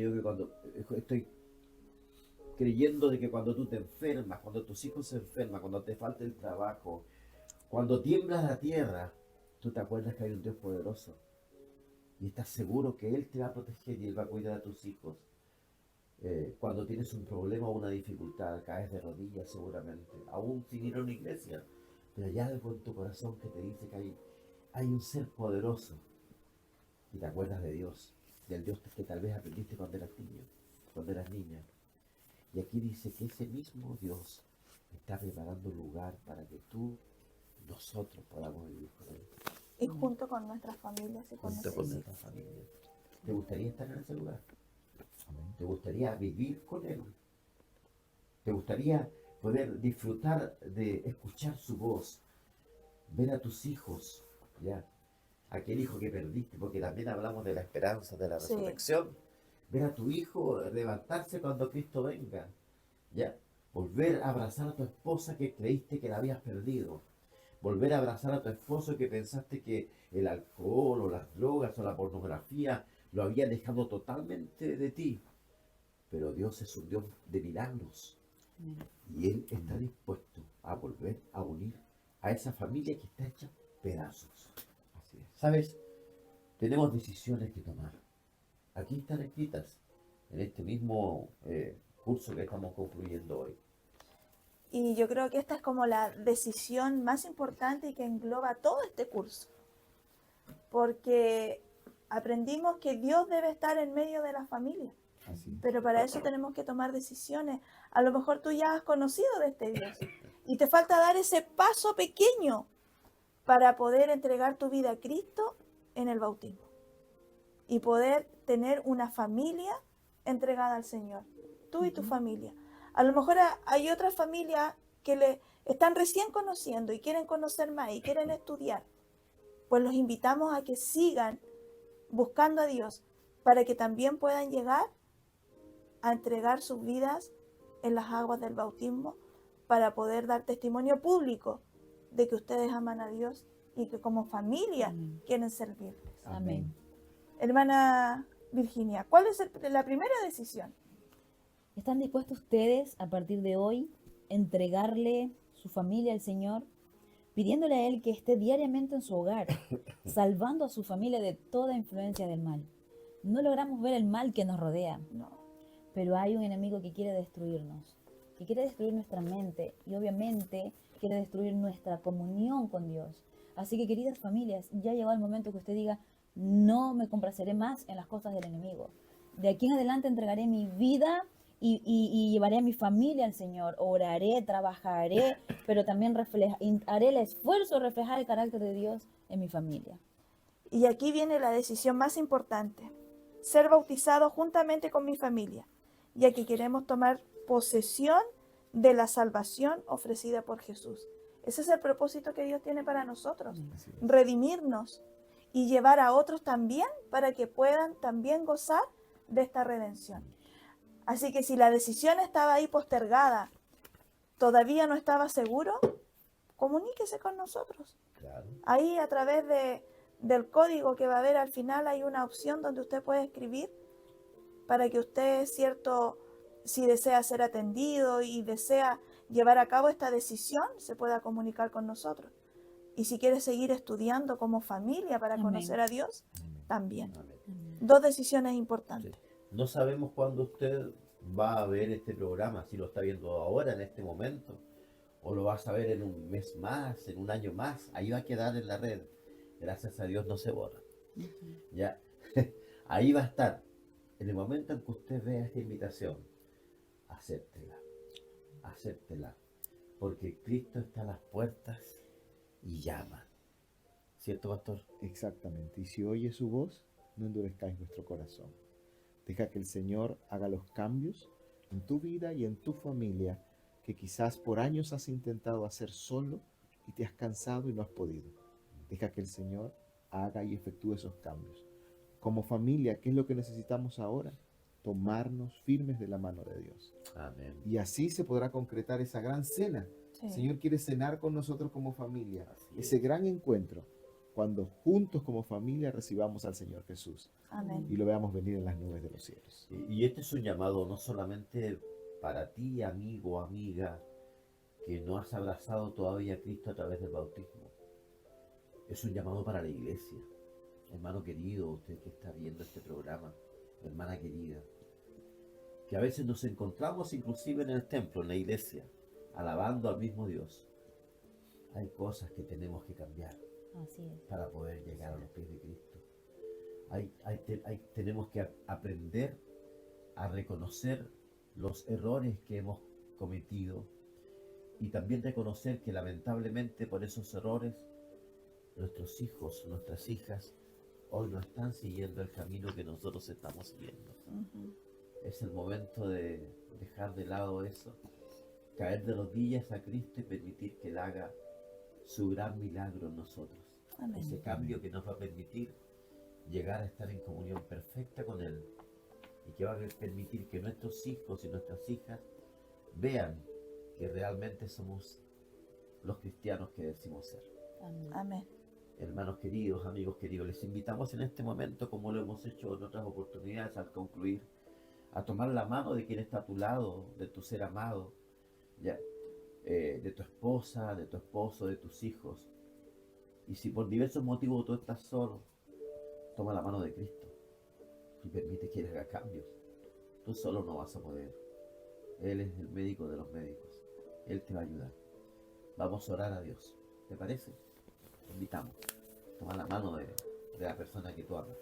[SPEAKER 1] creyendo de que cuando tú te enfermas, cuando tus hijos se enferman, cuando te falta el trabajo, cuando tiembla la tierra, tú te acuerdas que hay un Dios poderoso. Y estás seguro que Él te va a proteger y Él va a cuidar a tus hijos. Cuando tienes un problema o una dificultad, caes de rodillas seguramente, aún sin ir a una iglesia, pero hay algo en tu corazón que te dice que hay un ser poderoso. Y te acuerdas de Dios, del Dios que tal vez aprendiste cuando eras niño, cuando eras niña. Y aquí dice que ese mismo Dios está preparando un lugar para que nosotros podamos vivir con Él.
[SPEAKER 2] Y junto con nuestras familias y con
[SPEAKER 1] Junto
[SPEAKER 2] nuestros
[SPEAKER 1] con
[SPEAKER 2] hijos.
[SPEAKER 1] nuestra familia. ¿Te gustaría estar en ese lugar? ¿Te gustaría vivir con Él? ¿Te gustaría poder disfrutar de escuchar su voz, ver a tus hijos, ¿ya? Aquel hijo que perdiste, porque también hablamos de la esperanza, de la
[SPEAKER 2] Sí.
[SPEAKER 1] resurrección. Ver a tu hijo levantarse cuando Cristo venga, ¿ya? Volver a abrazar a tu esposa que creíste que la habías perdido. Volver a abrazar a tu esposo que pensaste que el alcohol o las drogas o la pornografía lo había dejado totalmente de ti. Pero Dios es un Dios de milagros. Y Él está dispuesto a volver a unir a esa familia que está hecha pedazos. Así es. ¿Sabes? Tenemos decisiones que tomar. Aquí están escritas en este mismo curso que estamos concluyendo hoy.
[SPEAKER 2] Y yo creo que esta es como la decisión más importante y que engloba todo este curso. Porque aprendimos que Dios debe estar en medio de la familia.
[SPEAKER 3] Así es.
[SPEAKER 2] Pero para eso tenemos que tomar decisiones. A lo mejor tú ya has conocido de este Dios y te falta dar ese paso pequeño para poder entregar tu vida a Cristo en el bautismo y poder tener una familia entregada al Señor, tú y tu familia. A lo mejor hay otras familias que le están recién conociendo y quieren conocer más y quieren estudiar. Pues los invitamos a que sigan buscando a Dios para que también puedan llegar a entregar sus vidas en las aguas del bautismo para poder dar testimonio público de que ustedes aman a Dios y que como familia
[SPEAKER 4] Amén.
[SPEAKER 2] quieren servirles.
[SPEAKER 4] Amén.
[SPEAKER 2] Hermana Virginia, ¿cuál es la primera decisión?
[SPEAKER 4] ¿Están dispuestos ustedes a partir de hoy entregarle su familia al Señor, pidiéndole a Él que esté diariamente en su hogar, salvando a su familia de toda influencia del mal? No logramos ver el mal que nos rodea,
[SPEAKER 2] No.
[SPEAKER 4] pero hay un enemigo que quiere destruirnos, que quiere destruir nuestra mente y obviamente quiere destruir nuestra comunión con Dios. Así que, queridas familias, ya llegó el momento que usted diga, no me complaceré más en las cosas del enemigo. De aquí en adelante entregaré mi vida y llevaré a mi familia al Señor. Oraré, trabajaré, pero también haré el esfuerzo de reflejar el carácter de Dios en mi familia.
[SPEAKER 2] Y aquí viene la decisión más importante: ser bautizado juntamente con mi familia, ya que queremos tomar posesión de la salvación ofrecida por Jesús. Ese es el propósito que Dios tiene para nosotros,
[SPEAKER 3] Así es.
[SPEAKER 2] redimirnos y llevar a otros también para que puedan también gozar de esta redención. Así que si la decisión estaba ahí postergada, todavía no estaba seguro, comuníquese con nosotros.
[SPEAKER 1] Claro.
[SPEAKER 2] Ahí a través del código que va a haber al final hay una opción donde usted puede escribir para que usted, cierto, si desea ser atendido y desea llevar a cabo esta decisión, se pueda comunicar con nosotros. Y si quiere seguir estudiando como familia para
[SPEAKER 4] Amén.
[SPEAKER 2] conocer a Dios, también.
[SPEAKER 1] Amén.
[SPEAKER 2] Dos decisiones importantes.
[SPEAKER 1] Sí. No sabemos cuándo usted va a ver este programa, si lo está viendo ahora, en este momento, o lo va a saber en un mes más, en un año más. Ahí va a quedar en la red. Gracias a Dios no se borra. Ya, ahí va a estar. En el momento en que usted vea esta invitación, acéptela, porque Cristo está a las puertas y llama. ¿Cierto, pastor?
[SPEAKER 3] Exactamente. Y si oye su voz, no endurezcáis vuestro corazón. Deja que el Señor haga los cambios en tu vida y en tu familia que quizás por años has intentado hacer solo y te has cansado y no has podido. Deja que el Señor haga y efectúe esos cambios. Como familia, ¿qué es lo que necesitamos ahora? Tomarnos firmes de la mano de Dios.
[SPEAKER 1] Amén.
[SPEAKER 3] Y así se podrá concretar esa gran cena.
[SPEAKER 2] Sí.
[SPEAKER 3] El Señor quiere cenar con nosotros como familia.
[SPEAKER 1] Así es.
[SPEAKER 3] Ese gran encuentro, cuando juntos como familia recibamos al Señor Jesús
[SPEAKER 2] Amén.
[SPEAKER 3] y lo veamos venir en las nubes de los cielos.
[SPEAKER 1] Y este es un llamado no solamente para ti, amigo o amiga, que no has abrazado todavía a Cristo a través del bautismo. Es un llamado para la iglesia. Hermano querido, usted que está viendo este programa, hermana querida, que a veces nos encontramos inclusive en el templo, en la iglesia, alabando al mismo Dios. Hay cosas que tenemos que cambiar
[SPEAKER 4] Así es.
[SPEAKER 1] para poder llegar a los pies de Cristo. Tenemos que aprender a reconocer los errores que hemos cometido y también reconocer que lamentablemente por esos errores nuestros hijos, nuestras hijas hoy no están siguiendo el camino que nosotros estamos siguiendo.
[SPEAKER 2] Ujú.
[SPEAKER 1] Es el momento de dejar de lado eso caer de rodillas a Cristo y permitir que Él haga su gran milagro en nosotros.
[SPEAKER 2] Amén.
[SPEAKER 1] Ese cambio que nos va a permitir llegar a estar en comunión perfecta con Él y que va a permitir que nuestros hijos y nuestras hijas vean que realmente somos los cristianos que decimos ser.
[SPEAKER 4] Amén.
[SPEAKER 2] Amén.
[SPEAKER 1] Hermanos queridos, amigos queridos, les invitamos en este momento, como lo hemos hecho en otras oportunidades al concluir, a tomar la mano de quien está a tu lado, de tu ser amado, ya, de tu esposa, de tu esposo, de tus hijos. Y si por diversos motivos tú estás solo, toma la mano de Cristo y permite que Él haga cambios. Tú solo no vas a poder. Él es el médico de los médicos. Él te va a ayudar. Vamos a orar a Dios. ¿Te parece? Te invitamos. Toma la mano de la persona que tú amas.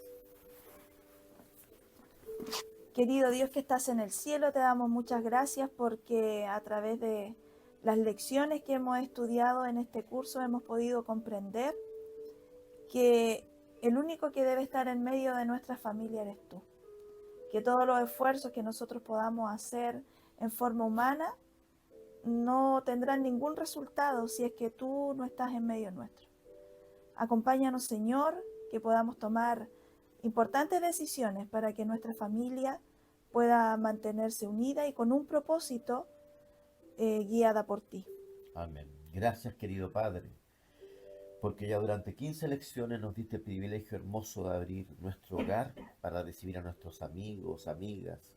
[SPEAKER 2] Querido Dios que estás en el cielo, te damos muchas gracias porque a través de las lecciones que hemos estudiado en este curso hemos podido comprender que el único que debe estar en medio de nuestra familia eres tú. Que todos los esfuerzos que nosotros podamos hacer en forma humana no tendrán ningún resultado si es que tú no estás en medio nuestro. Acompáñanos, Señor, que podamos tomar importantes decisiones para que nuestra familia pueda mantenerse unida y con un propósito guiada por ti.
[SPEAKER 1] Amén. Gracias, querido Padre, porque ya durante 15 lecciones nos diste el privilegio hermoso de abrir nuestro hogar para recibir a nuestros amigos, amigas,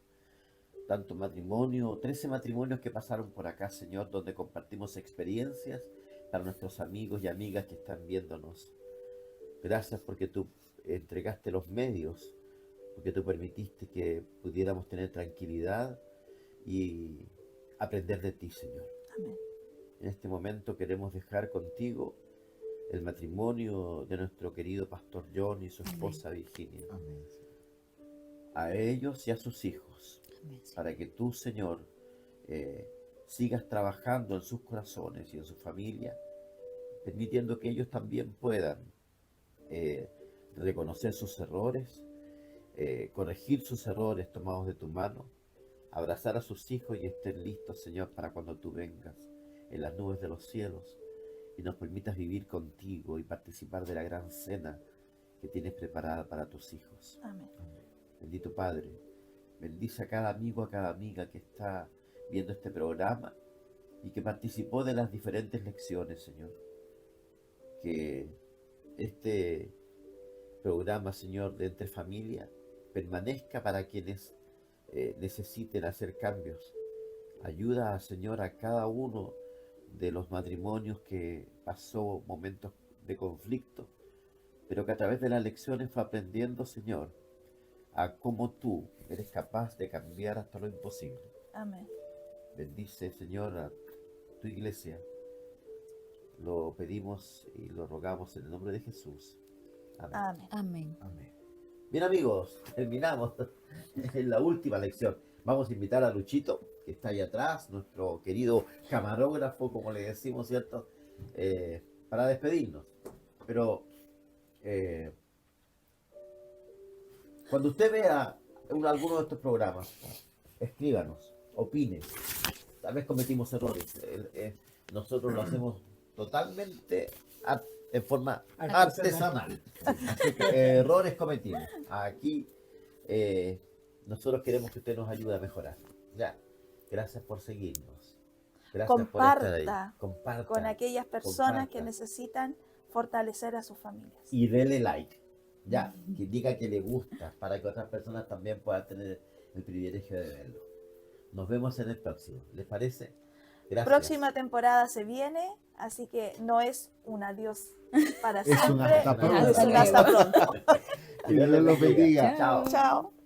[SPEAKER 1] tanto matrimonio, 13 matrimonios que pasaron por acá, Señor, donde compartimos experiencias para nuestros amigos y amigas que están viéndonos. Gracias porque tú entregaste los medios, porque tú permitiste que pudiéramos tener tranquilidad y aprender de ti, Señor.
[SPEAKER 2] Amén.
[SPEAKER 1] En este momento queremos dejar contigo el matrimonio de nuestro querido pastor John y su esposa Virginia.
[SPEAKER 3] Amén.
[SPEAKER 1] A ellos y a sus hijos,
[SPEAKER 4] Amén, Señor.
[SPEAKER 1] para que tú, Señor, sigas trabajando en sus corazones y en su familia, permitiendo que ellos también puedan reconocer sus errores, corregir sus errores tomados de tu mano, abrazar a sus hijos y estén listos, Señor, para cuando tú vengas en las nubes de los cielos y nos permitas vivir contigo y participar de la gran cena que tienes preparada para tus hijos.
[SPEAKER 2] Amén.
[SPEAKER 1] Bendito Padre, bendice a cada amigo, a cada amiga que está viendo este programa y que participó de las diferentes lecciones, Señor. Que este programa, Señor, de Entre Familia, permanezca para quienes necesiten hacer cambios. Ayuda, Señor, a cada uno de los matrimonios que pasó momentos de conflicto, pero que a través de las lecciones fue aprendiendo, Señor, a cómo tú eres capaz de cambiar hasta lo imposible.
[SPEAKER 2] Amén.
[SPEAKER 1] Bendice, Señor, a tu iglesia. Lo pedimos y lo rogamos en el nombre de Jesús. Amén.
[SPEAKER 2] Amén.
[SPEAKER 4] Amén.
[SPEAKER 3] Amén.
[SPEAKER 1] Bien, amigos, terminamos en la última lección. Vamos a invitar a Luchito, que está ahí atrás, nuestro querido camarógrafo, como le decimos, ¿cierto? Para despedirnos. Pero cuando usted vea alguno de estos programas, escríbanos, opine. Tal vez cometimos errores. Nosotros lo hacemos totalmente en forma artesanal. Así que errores cometidos. Aquí nosotros queremos que usted nos ayude a mejorar. Ya. Gracias por seguirnos. Gracias por estar ahí. Comparta
[SPEAKER 2] Con aquellas personas que
[SPEAKER 1] comparta.
[SPEAKER 2] necesitan fortalecer a sus familias.
[SPEAKER 1] Y dele like. Ya, que diga que le gusta para que otras personas también puedan tener el privilegio de verlo. Nos vemos en el próximo. ¿Les parece? Gracias.
[SPEAKER 2] Próxima temporada se viene, así que no es un adiós para
[SPEAKER 3] Es un
[SPEAKER 2] siempre,
[SPEAKER 3] hasta
[SPEAKER 4] pronto.
[SPEAKER 2] es un hasta pronto.
[SPEAKER 3] Que Dios los bendiga.
[SPEAKER 1] Chao.
[SPEAKER 2] Chao.